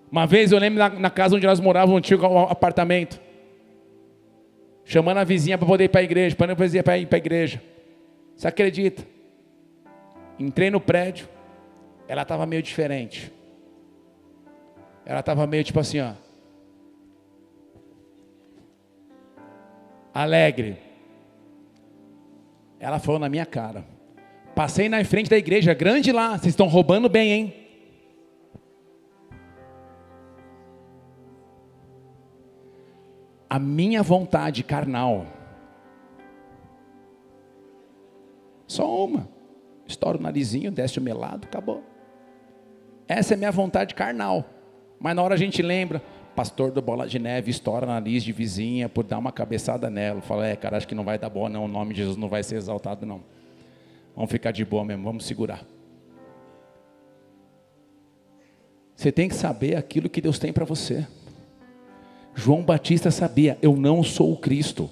Uma vez eu lembro na casa onde nós morávamos, um antigo apartamento, chamando a vizinha para poder ir para a igreja, para ir para a igreja. Você acredita? Entrei no prédio, ela estava meio diferente. Ela estava meio tipo assim, ó, alegre. Ela falou na minha cara: passei na frente da igreja, grande lá, vocês estão roubando bem, hein? A minha vontade carnal, só uma, estoura o narizinho, desce o melado, acabou. Essa é a minha vontade carnal. Mas na hora a gente lembra: pastor do Bola de Neve estoura o nariz de vizinha por dar uma cabeçada nela. Fala: cara, acho que não vai dar boa não, o nome de Jesus não vai ser exaltado não. Vamos ficar de boa mesmo, vamos segurar. Você tem que saber aquilo que Deus tem para você. João Batista sabia: eu não sou o Cristo.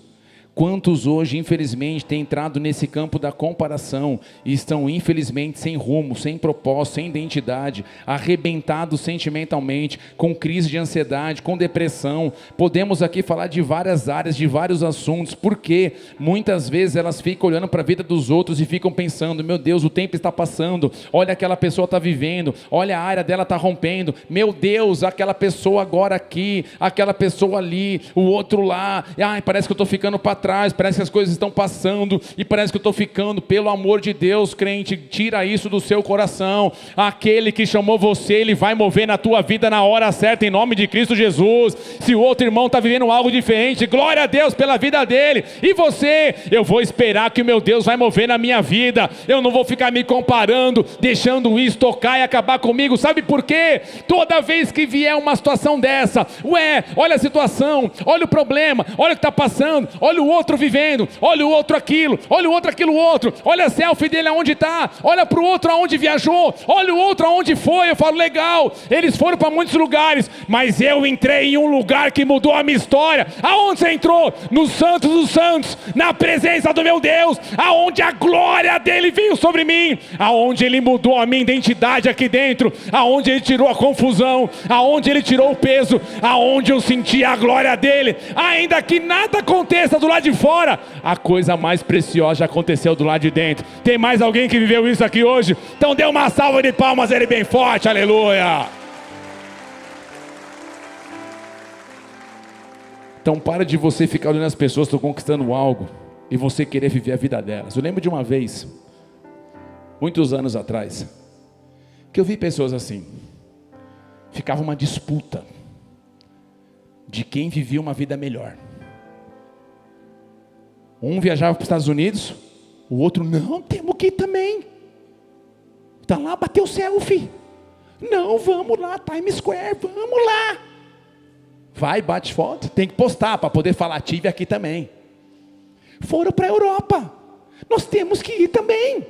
Quantos hoje, infelizmente, têm entrado nesse campo da comparação e estão, infelizmente, sem rumo, sem propósito, sem identidade, arrebentados sentimentalmente, com crise de ansiedade, com depressão. Podemos aqui falar de várias áreas, de vários assuntos, porque muitas vezes elas ficam olhando para a vida dos outros e ficam pensando: meu Deus, o tempo está passando, olha, aquela pessoa está vivendo, olha, a área dela está rompendo, meu Deus, aquela pessoa agora aqui, aquela pessoa ali, o outro lá, ai, parece que eu estou ficando para trás, parece que as coisas estão passando e parece que eu estou ficando. Pelo amor de Deus, crente, tira isso do seu coração. Aquele que chamou você, Ele vai mover na tua vida na hora certa, em nome de Cristo Jesus. Se o outro irmão está vivendo algo diferente, glória a Deus pela vida dele. E você, eu vou esperar que o meu Deus vai mover na minha vida. Eu não vou ficar me comparando, deixando isso tocar e acabar comigo. Sabe por quê? Toda vez que vier uma situação dessa, olha a situação, olha o problema, olha o que está passando, olha o outro vivendo, olha o outro aquilo, olha o outro aquilo outro, olha a selfie dele aonde está, olha para o outro aonde viajou, olha o outro aonde foi. Eu falo: legal, eles foram para muitos lugares, mas eu entrei em um lugar que mudou a minha história. Aonde você entrou? No Santos dos Santos, na presença do meu Deus, aonde a glória dele veio sobre mim, aonde ele mudou a minha identidade aqui dentro, aonde ele tirou a confusão, aonde ele tirou o peso, aonde eu senti a glória dele. Ainda que nada aconteça do lado de fora, a coisa mais preciosa já aconteceu do lado de dentro. Tem mais alguém que viveu isso aqui hoje? Então dê uma salva de palmas a ele bem forte, aleluia. Então para de você ficar olhando as pessoas que estão conquistando algo e você querer viver a vida delas. Eu lembro de uma vez, muitos anos atrás, que eu vi pessoas assim, ficava uma disputa de quem vivia uma vida melhor. Um viajava para os Estados Unidos, o outro: não, temos que ir também. Está lá, bateu selfie. Não, vamos lá, Times Square, vamos lá. Vai, bate foto, tem que postar para poder falar: tive aqui também. Foram para a Europa, nós temos que ir também.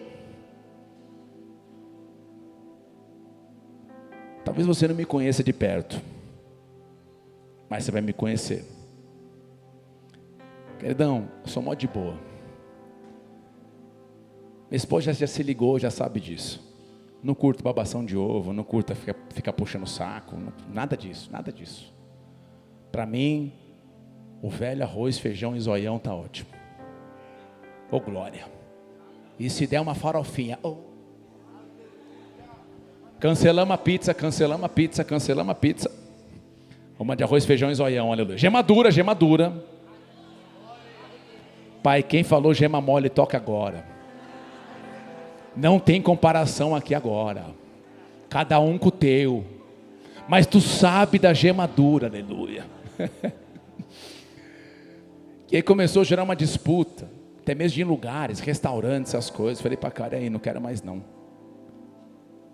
Talvez você não me conheça de perto, mas você vai me conhecer. Queridão, eu sou mó de boa. Minha esposa já se ligou, já sabe disso. Não curto babação de ovo, não curto ficar puxando o saco, nada disso, nada disso. Para mim, o velho arroz, feijão e zoião tá ótimo. Ô glória. E se der uma farofinha, cancelamos a pizza, cancelamos a pizza, cancelamos a pizza. Uma de arroz, feijão e zoião, aleluia. Gema dura, gema dura. Pai, quem falou gema mole, toca agora. Não tem comparação aqui agora. Cada um com o teu. Mas tu sabe da gema dura, aleluia. E aí começou a gerar uma disputa. Até mesmo de lugares, restaurantes, essas coisas. Falei para cara, aí não quero mais não.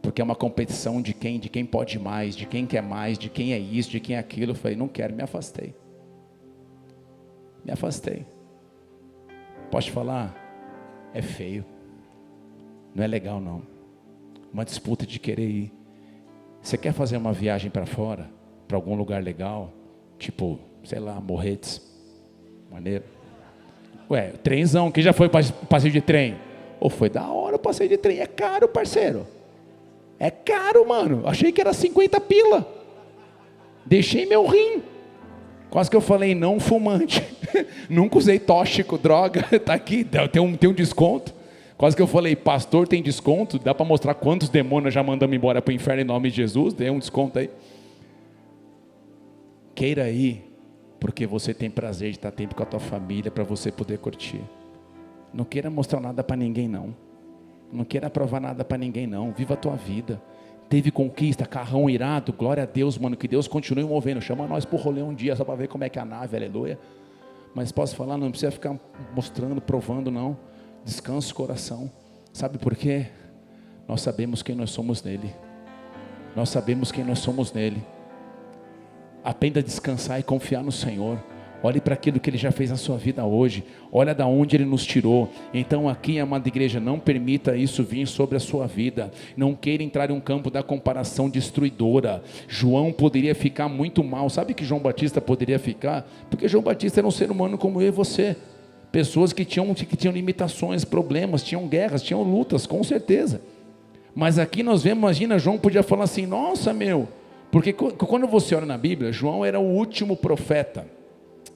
Porque é uma competição de quem pode mais, de quem quer mais, de quem é isso, de quem é aquilo. Eu falei: não quero, me afastei. Me afastei. Posso te falar? É feio. Não é legal não. Uma disputa de querer ir. Você quer fazer uma viagem para fora? Para algum lugar legal? Tipo, sei lá, Morretes. Maneiro. Ué, trenzão. Quem já foi passeio de trem? Ou foi da hora o passeio de trem. É caro, parceiro. É caro, mano. Achei que era 50 pila. Deixei meu rim. Quase que eu falei não fumante. Nunca usei tóxico, droga. Tá aqui, tem um desconto. Quase que eu falei, pastor, tem desconto? Dá para mostrar quantos demônios já mandamos embora para o inferno em nome de Jesus? Dê um desconto aí. Queira ir, porque você tem prazer de estar tempo com a tua família, para você poder curtir. Não queira mostrar nada para ninguém não. Não queira provar nada para ninguém não. Viva a tua vida. Teve conquista, carrão irado, glória a Deus, mano, que Deus continue movendo. Chama nós pro rolê um dia, só para ver como é que é a nave, aleluia. Mas posso falar, não precisa ficar mostrando, provando não. Descansa o coração. Sabe por quê? Nós sabemos quem nós somos nele. Nós sabemos quem nós somos nele. Aprenda a descansar e confiar no Senhor. Olhe para aquilo que Ele já fez na sua vida hoje. Olha da onde Ele nos tirou. Então aqui, amada igreja, não permita isso vir sobre a sua vida. Não queira entrar em um campo da comparação destruidora. João poderia ficar muito mal. Sabe que João Batista poderia ficar? Porque João Batista era um ser humano como eu e você. Pessoas que tinham limitações, problemas, tinham guerras, tinham lutas, com certeza. Mas aqui nós vemos, imagina, João podia falar assim, nossa meu, porque quando você olha na Bíblia, João era o último profeta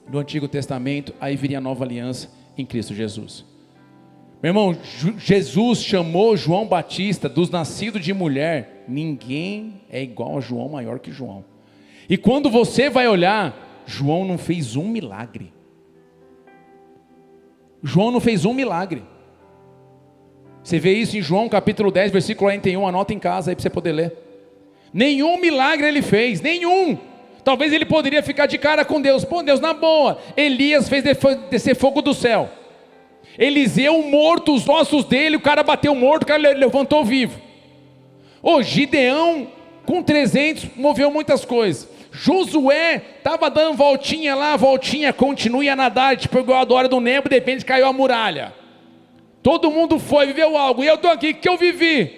do Antigo Testamento, aí viria a nova aliança em Cristo Jesus. Meu irmão, Jesus chamou João Batista dos nascidos de mulher, ninguém é igual a João, maior que João. E quando você vai olhar, João não fez um milagre. João não fez um milagre. Você vê isso em João capítulo 10, versículo 41, anota em casa aí para você poder ler. Nenhum milagre ele fez, nenhum. Talvez ele poderia ficar de cara com Deus. Pô, Deus, na boa, Elias fez descer fogo do céu. Eliseu morto, os ossos dele, o cara bateu morto, o cara levantou vivo. Gideão com 300 moveu muitas coisas. Josué estava dando voltinha lá, voltinha, continue a nadar, tipo igual a hora do Nebo, de repente caiu a muralha. Todo mundo foi, viveu algo, e eu estou aqui, o que eu vivi?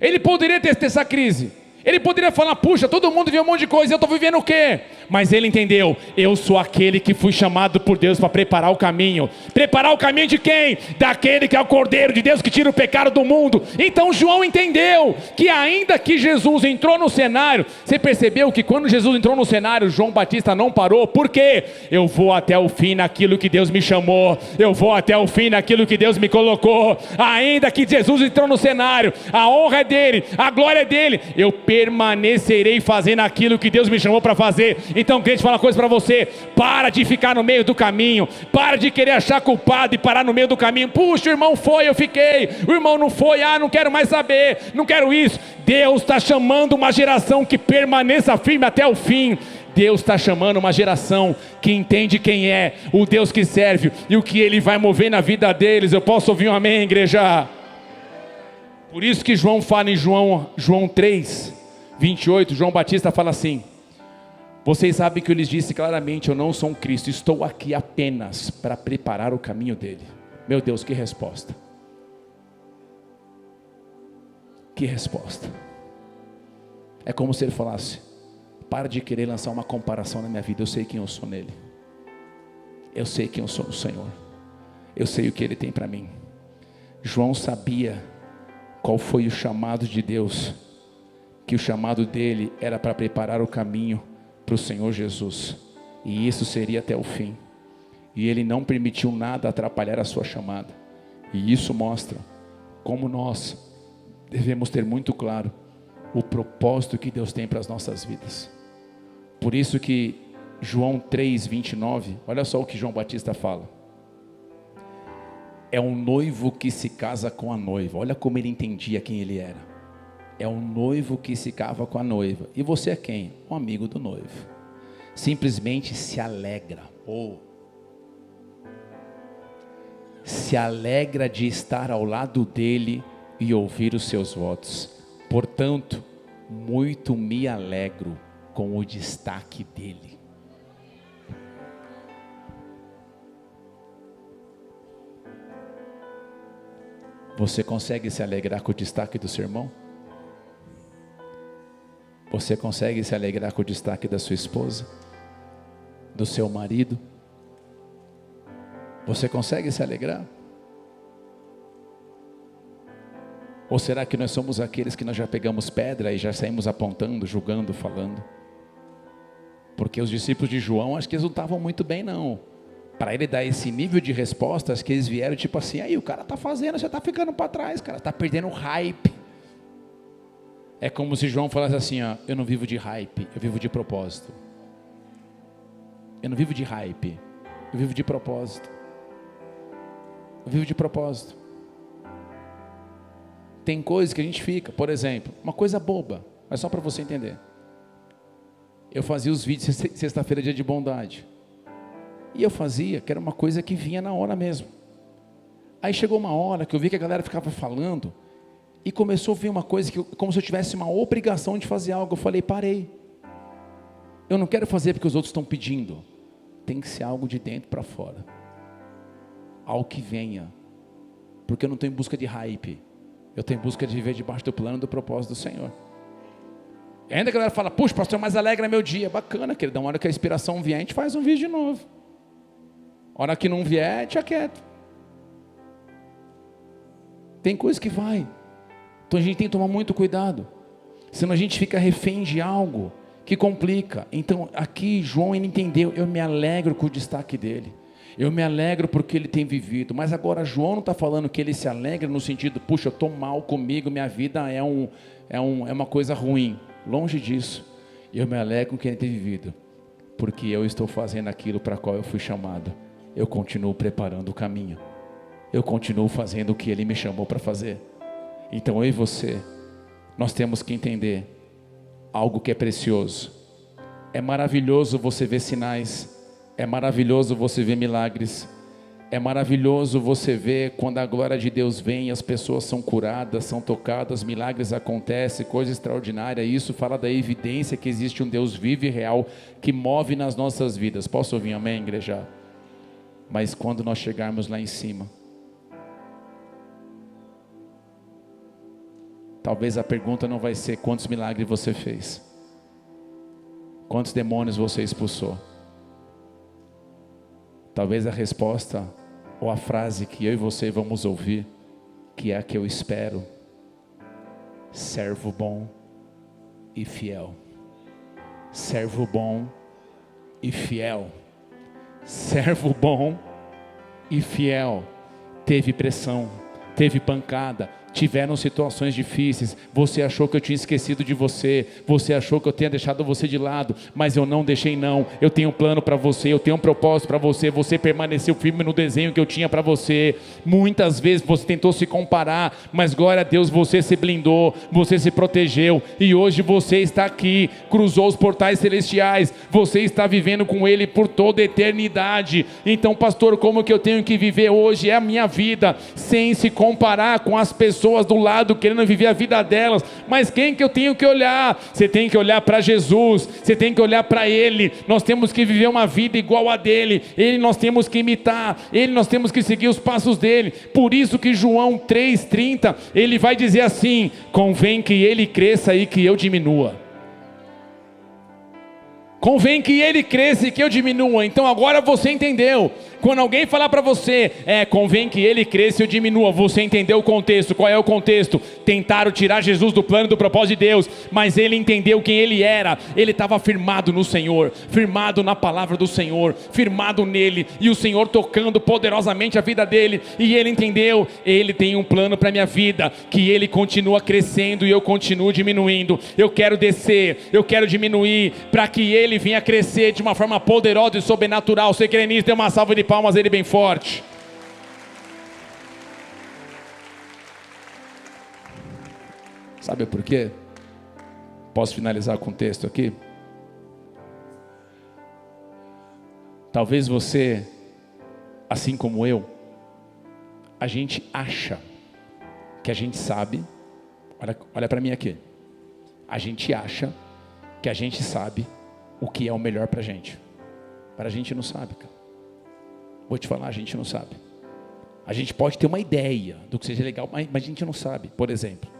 Ele poderia ter essa crise. Ele poderia falar, puxa, todo mundo viu um monte de coisa, eu estou vivendo o quê? Mas ele entendeu, eu sou aquele que fui chamado por Deus para preparar o caminho. Preparar o caminho de quem? Daquele que é o Cordeiro de Deus que tira o pecado do mundo. Então João entendeu que ainda que Jesus entrou no cenário, você percebeu que quando Jesus entrou no cenário, João Batista não parou. Por quê? Eu vou até o fim naquilo que Deus me chamou. Eu vou até o fim naquilo que Deus me colocou. Ainda que Jesus entrou no cenário, a honra é dele, a glória é dele, eu permanecerei fazendo aquilo que Deus me chamou para fazer. Então, crente, fala uma coisa para você: para de ficar no meio do caminho, para de querer achar culpado e parar no meio do caminho. Puxa, o irmão foi, eu fiquei, o irmão não foi, não quero mais saber, não quero isso. Deus está chamando uma geração que permaneça firme até o fim. Deus está chamando uma geração que entende quem é o Deus que serve e o que Ele vai mover na vida deles. Eu posso ouvir um amém, igreja? Por isso que João fala em João 3, 28, João Batista fala assim: vocês sabem que eu lhes disse claramente, eu não sou um Cristo, estou aqui apenas para preparar o caminho dele. Meu Deus, que resposta. Que resposta. É como se ele falasse: para de querer lançar uma comparação na minha vida, eu sei quem eu sou nele. Eu sei quem eu sou no Senhor. Eu sei o que Ele tem para mim. João sabia qual foi o chamado de Deus, que o chamado dele era para preparar o caminho para o Senhor Jesus, e isso seria até o fim, e ele não permitiu nada atrapalhar a sua chamada, e isso mostra como nós devemos ter muito claro o propósito que Deus tem para as nossas vidas. Por isso que João 3, 29, olha só o que João Batista fala: é um noivo que se casa com a noiva. Olha como ele entendia quem ele era. É um noivo que se casa com a noiva. E você é quem? Um amigo do noivo. Simplesmente se alegra. Se alegra de estar ao lado dele e ouvir os seus votos. Portanto, muito me alegro com o destaque dele. Você consegue se alegrar com o destaque do seu irmão? Você consegue se alegrar com o destaque da sua esposa? Do seu marido? Você consegue se alegrar? Ou será que nós somos aqueles que nós já pegamos pedra e já saímos apontando, julgando, falando? Porque os discípulos de João, acho que eles não estavam muito bem não. Para ele dar esse nível de resposta, acho que eles vieram tipo assim, aí o cara está fazendo, você está ficando para trás, cara, está perdendo hype. É como se João falasse assim, ó, eu não vivo de hype, eu vivo de propósito. Eu não vivo de hype, eu vivo de propósito. Eu vivo de propósito. Tem coisas que a gente fica, por exemplo, uma coisa boba, mas só para você entender. Eu fazia os vídeos sexta-feira, dia de bondade. E eu fazia, que era uma coisa que vinha na hora mesmo. Aí chegou uma hora que eu vi que a galera ficava falando, e começou a vir uma coisa que, como se eu tivesse uma obrigação de fazer algo. Eu falei, parei. Eu não quero fazer porque os outros estão pedindo. Tem que ser algo de dentro para fora. Algo que venha. Porque eu não estou em busca de hype. Eu estou em busca de viver debaixo do plano do propósito do Senhor. E ainda a galera fala, puxa, pastor, mais alegre é meu dia. Bacana, querido. Uma hora que a inspiração vier, a gente faz um vídeo de novo. A hora que não vier, deixa quieto. Tem coisa que vai. Então a gente tem que tomar muito cuidado. Senão a gente fica refém de algo que complica. Então aqui João, ele entendeu. Eu me alegro com o destaque dele. Eu me alegro porque ele tem vivido. Mas agora João não está falando que ele se alegra no sentido, puxa, eu estou mal comigo, minha vida é uma coisa ruim. Longe disso. Eu me alegro com que ele tem vivido. Porque eu estou fazendo aquilo para qual eu fui chamado. Eu continuo preparando o caminho. Eu continuo fazendo o que ele me chamou para fazer. Então eu e você, nós temos que entender algo que é precioso. É maravilhoso você ver sinais. É maravilhoso você ver milagres. É maravilhoso você ver quando a glória de Deus vem, as pessoas são curadas, são tocadas, milagres acontecem, coisa extraordinária. Isso fala da evidência que existe um Deus vivo e real que move nas nossas vidas. Posso ouvir amém, igreja? Mas quando nós chegarmos lá em cima, talvez a pergunta não vai ser quantos milagres você fez, quantos demônios você expulsou. Talvez a resposta ou a frase que eu e você vamos ouvir, que é a que eu espero: servo bom e fiel. Servo bom e fiel. Servo bom e fiel. Teve pressão, teve pancada, tiveram situações difíceis. Você achou que eu tinha esquecido de você. Você achou que eu tinha deixado você de lado. Mas eu não deixei não. Eu tenho um plano para você. Eu tenho um propósito para você. Você permaneceu firme no desenho que eu tinha para você. Muitas vezes você tentou se comparar. Mas glória a Deus, você se blindou. Você se protegeu. E hoje você está aqui. Cruzou os portais celestiais. Você está vivendo com Ele por toda a eternidade. Então, pastor, como que eu tenho que viver hoje? É a minha vida. Sem se comparar com as pessoas do lado querendo viver a vida delas. Mas quem que eu tenho que olhar? Você tem que olhar para Jesus, você tem que olhar para Ele. Nós temos que viver uma vida igual a dele. Ele nós temos que imitar, Ele nós temos que seguir os passos dele. Por isso que João 3,30 ele vai dizer assim: convém que Ele cresça e que eu diminua. Convém que Ele cresça e que eu diminua. Então agora você entendeu. Quando alguém falar para você, convém que Ele cresça e eu diminua, você entendeu o contexto. Qual é o contexto? Tentaram tirar Jesus do plano do propósito de Deus, mas ele entendeu quem ele era. Ele estava firmado no Senhor, firmado na palavra do Senhor, firmado nele, e o Senhor tocando poderosamente a vida dele, e ele entendeu, ele tem um plano para a minha vida, que ele continua crescendo e eu continuo diminuindo. Eu quero descer, eu quero diminuir, para que ele venha crescer de uma forma poderosa e sobrenatural. Você crê nisso? Dê uma salva de palmas a ele bem forte. Sabe por quê? Posso finalizar com o texto aqui? Talvez você, assim como eu, a gente acha que a gente sabe. Olha para mim aqui. A gente acha que a gente sabe o que é o melhor para a gente. Para a gente não sabe, cara. Vou te falar, a gente não sabe. A gente pode ter uma ideia do que seja legal, mas a gente não sabe. Por exemplo,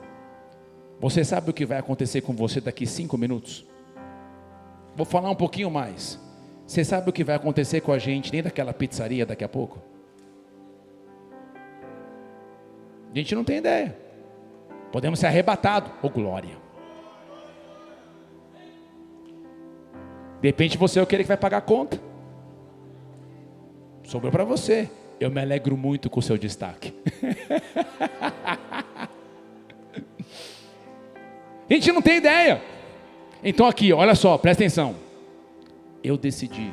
você sabe o que vai acontecer com você daqui 5 minutos? Vou falar um pouquinho mais. Você sabe o que vai acontecer com a gente dentro daquela pizzaria daqui a pouco? A gente não tem ideia. Podemos ser arrebatados. Oh, glória. De repente você é aquele que vai pagar a conta. Sobrou para você. Eu me alegro muito com o seu destaque. A gente não tem ideia. Então aqui, olha só, presta atenção. Eu decidi,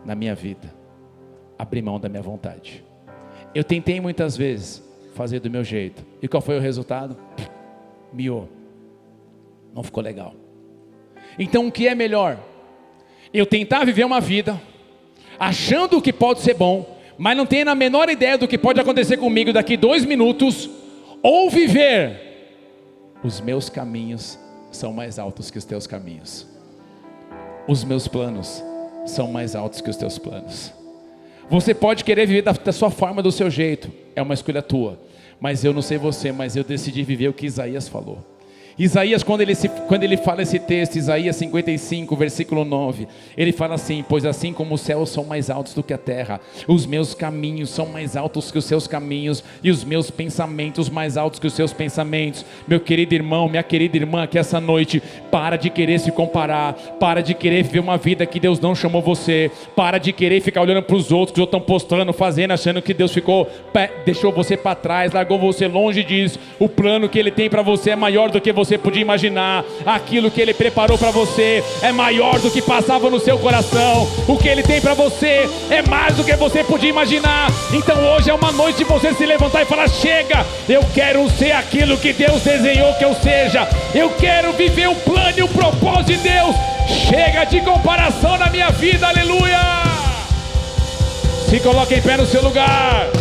na minha vida, abrir mão da minha vontade. Eu tentei muitas vezes fazer do meu jeito. E qual foi o resultado? Miou. Não ficou legal. Então o que é melhor? Eu tentar viver uma vida, achando que pode ser bom, mas não tenho a menor ideia do que pode acontecer comigo daqui 2 minutos, ou viver, os meus caminhos são mais altos que os teus caminhos. Os meus planos são mais altos que os teus planos. Você pode querer viver da sua forma, do seu jeito, é uma escolha tua. Mas eu não sei você, mas eu decidi viver o que Isaías falou. Isaías, quando ele fala esse texto, Isaías 55, versículo 9, ele fala assim: pois assim como os céus são mais altos do que a terra, os meus caminhos são mais altos que os seus caminhos, e os meus pensamentos mais altos que os seus pensamentos. Meu querido irmão, minha querida irmã, que essa noite, para de querer se comparar, para de querer viver uma vida que Deus não chamou você, para de querer ficar olhando para os outros que já estão postando, fazendo, achando que Deus deixou você para trás, largou você longe disso. O plano que Ele tem para você é maior do que você podia imaginar. Aquilo que Ele preparou para você é maior do que passava no seu coração. O que Ele tem para você é mais do que você podia imaginar. Então hoje é uma noite de você se levantar e falar: chega, eu quero ser aquilo que Deus desenhou que eu seja. Eu quero viver o plano e o propósito de Deus. Chega de comparação na minha vida, aleluia. Se coloque em pé no seu lugar.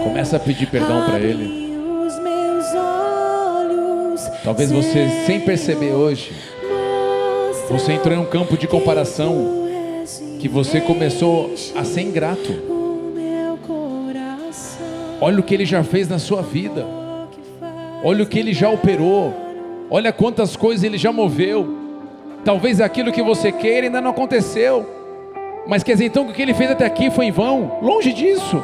Começa a pedir perdão para Ele. Talvez você, sem perceber hoje, você entrou em um campo de comparação que você começou a ser ingrato. Olha o que Ele já fez na sua vida. Olha o que Ele já operou. Olha quantas coisas Ele já moveu. Talvez aquilo que você queira ainda não aconteceu. Mas quer dizer então que o que Ele fez até aqui foi em vão? Longe disso.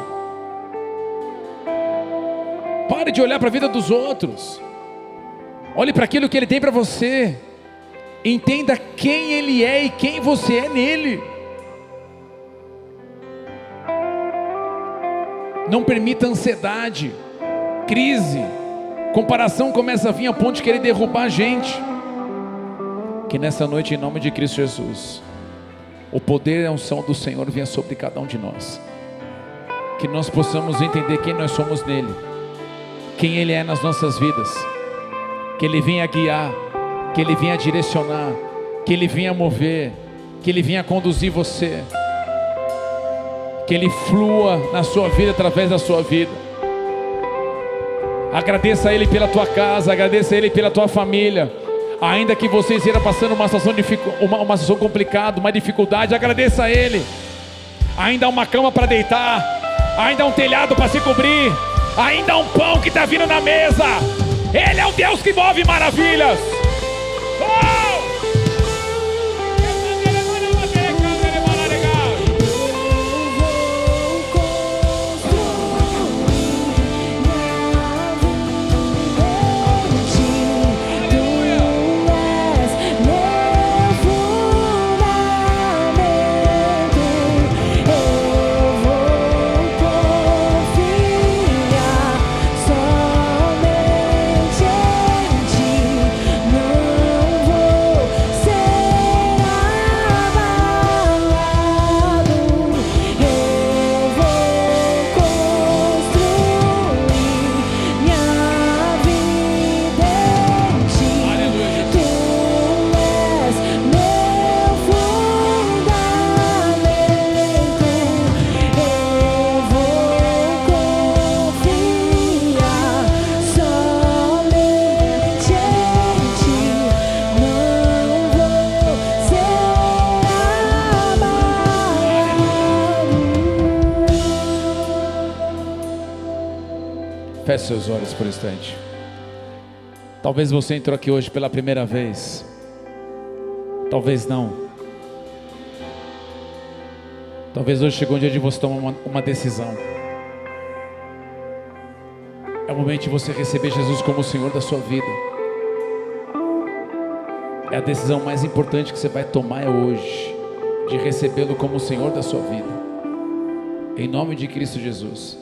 Pare de olhar para a vida dos outros. Olhe para aquilo que Ele tem para você. Entenda quem Ele é e quem você é nele. Não permita ansiedade, crise, comparação começa a vir a ponto de querer derrubar a gente. Que nessa noite, em nome de Cristo Jesus, o poder e a unção do Senhor venha sobre cada um de nós. Que nós possamos entender quem nós somos nele, quem Ele é nas nossas vidas. que Ele venha guiar, que Ele venha direcionar, que Ele venha mover, que Ele venha conduzir você, que Ele flua na sua vida, através da sua vida. Agradeça a Ele pela tua casa, agradeça a Ele pela tua família. Ainda que você esteja passando uma situação complicada, uma dificuldade, agradeça a Ele. Ainda há uma cama para deitar, ainda há um telhado para se cobrir, ainda há um pão que está vindo na mesa. Ele é o Deus que move maravilhas. Feche seus olhos por um instante. Talvez você entrou aqui hoje pela primeira vez, talvez não. Talvez hoje chegou o dia de você tomar uma decisão. É o momento de você receber Jesus como o Senhor da sua vida. É a decisão mais importante que você vai tomar hoje, de recebê-lo como o Senhor da sua vida, em nome de Cristo Jesus.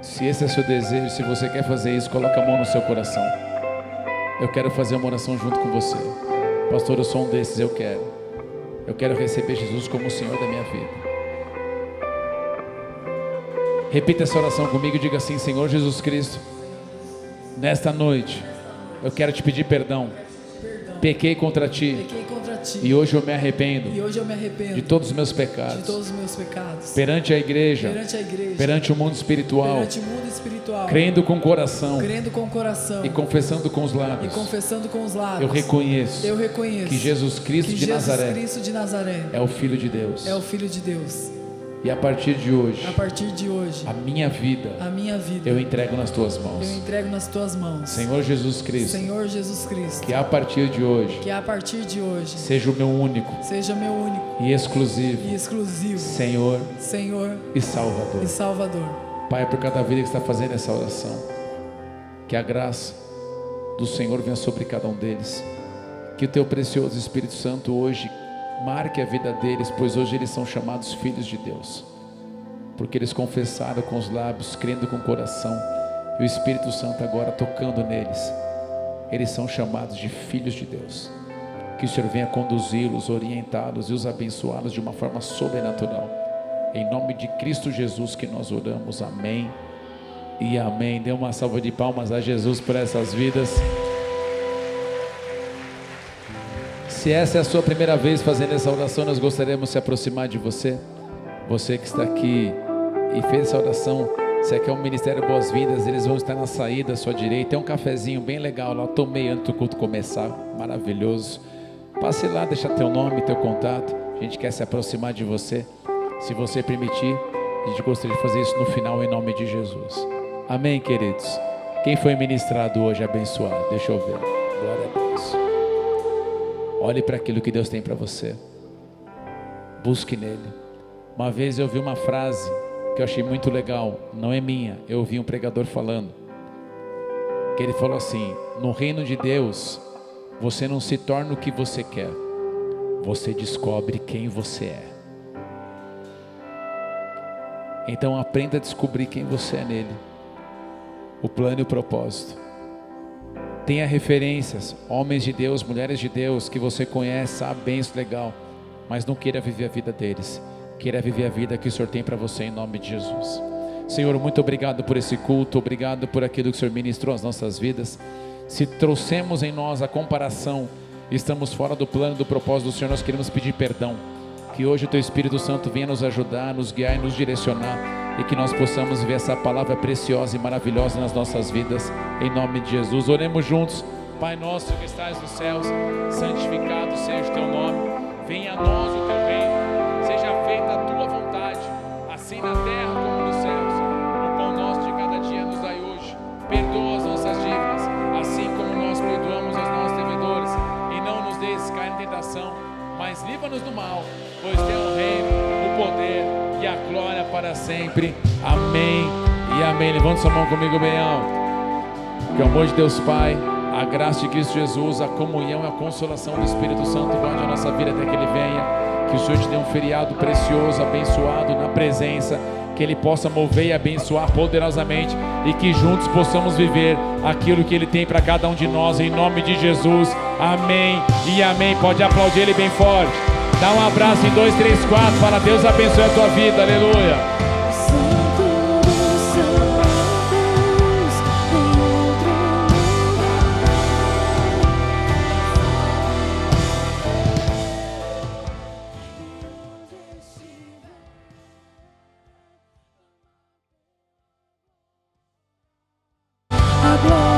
Se esse é seu desejo, se você quer fazer isso, coloca a mão no seu coração. Eu quero fazer uma oração junto com você. Pastor, eu sou um desses, eu quero receber Jesus como o Senhor da minha vida. Repita essa oração comigo e diga assim: Senhor Jesus Cristo, nesta noite eu quero te pedir perdão. Pequei contra ti. E hoje eu me arrependo de todos os meus pecados, perante a igreja, perante o mundo espiritual, crendo com o coração e confessando com os lábios. Eu reconheço que Jesus Cristo de Nazaré é o Filho de Deus. E a partir de hoje, a minha vida eu entrego nas tuas mãos. Senhor Jesus Cristo, que a partir de hoje seja o meu único e exclusivo Senhor e Salvador. Pai, por cada vida que está fazendo essa oração, que a graça do Senhor venha sobre cada um deles, que o teu precioso Espírito Santo hoje marque a vida deles, pois hoje eles são chamados filhos de Deus, porque eles confessaram com os lábios, crendo com o coração, e o Espírito Santo agora tocando neles, eles são chamados de filhos de Deus. Que o Senhor venha conduzi-los, orientá-los e os abençoá-los de uma forma sobrenatural, em nome de Cristo Jesus que nós oramos, amém e amém. Dê uma salva de palmas a Jesus por essas vidas. Se essa é a sua primeira vez fazendo essa oração, nós gostaríamos de se aproximar de você. Você que está aqui e fez essa oração, você quer um Ministério Boas-Vindas, eles vão estar na saída à sua direita. Tem um cafezinho bem legal lá, eu tomei antes do culto começar, maravilhoso. Passe lá, deixa teu nome, teu contato. A gente quer se aproximar de você. Se você permitir, a gente gostaria de fazer isso no final, em nome de Jesus. Amém, queridos? Quem foi ministrado hoje, abençoado? Deixa eu ver. Glória a Deus. Olhe para aquilo que Deus tem para você. Busque nele. Uma vez eu ouvi uma frase que eu achei muito legal. Não é minha, eu ouvi um pregador falando. Que ele falou assim: no reino de Deus, você não se torna o que você quer, você descobre quem você é. Então aprenda a descobrir quem você é nele, o plano e o propósito. Tenha referências, homens de Deus, mulheres de Deus, que você conhece, sabe bem isso, legal, mas não queira viver a vida deles, queira viver a vida que o Senhor tem para você, em nome de Jesus. Senhor, muito obrigado por esse culto, obrigado por aquilo que o Senhor ministrou às nossas vidas. Se trouxemos em nós a comparação, estamos fora do plano, do propósito do Senhor, nós queremos pedir perdão. Que hoje o Teu Espírito Santo venha nos ajudar, nos guiar e nos direcionar, e que nós possamos ver essa palavra preciosa e maravilhosa nas nossas vidas, em nome de Jesus. Oremos juntos. Pai nosso que estás nos céus, santificado seja o Teu nome, venha a nós o Teu reino, seja feita a Tua vontade, assim na terra como nos céus. O pão nosso de cada dia nos dai hoje, perdoa as nossas dívidas, assim como nós perdoamos aos nossos devedores, e não nos deixes cair em tentação, mas livra-nos do mal, pois Teu é o reino, o poder e a glória para sempre. Amém e amém. Levanta sua mão comigo bem alto. Que o amor de Deus Pai, a graça de Cristo Jesus, a comunhão e a consolação do Espírito Santo guarde a nossa vida até que Ele venha. Que o Senhor te dê um feriado precioso, abençoado na presença, que Ele possa mover e abençoar poderosamente, e que juntos possamos viver aquilo que Ele tem para cada um de nós, em nome de Jesus. Amém e amém. Pode aplaudir Ele bem forte. Dá um abraço em 2, 3, 4. Fala, Deus abençoe a tua vida. Aleluia. A glória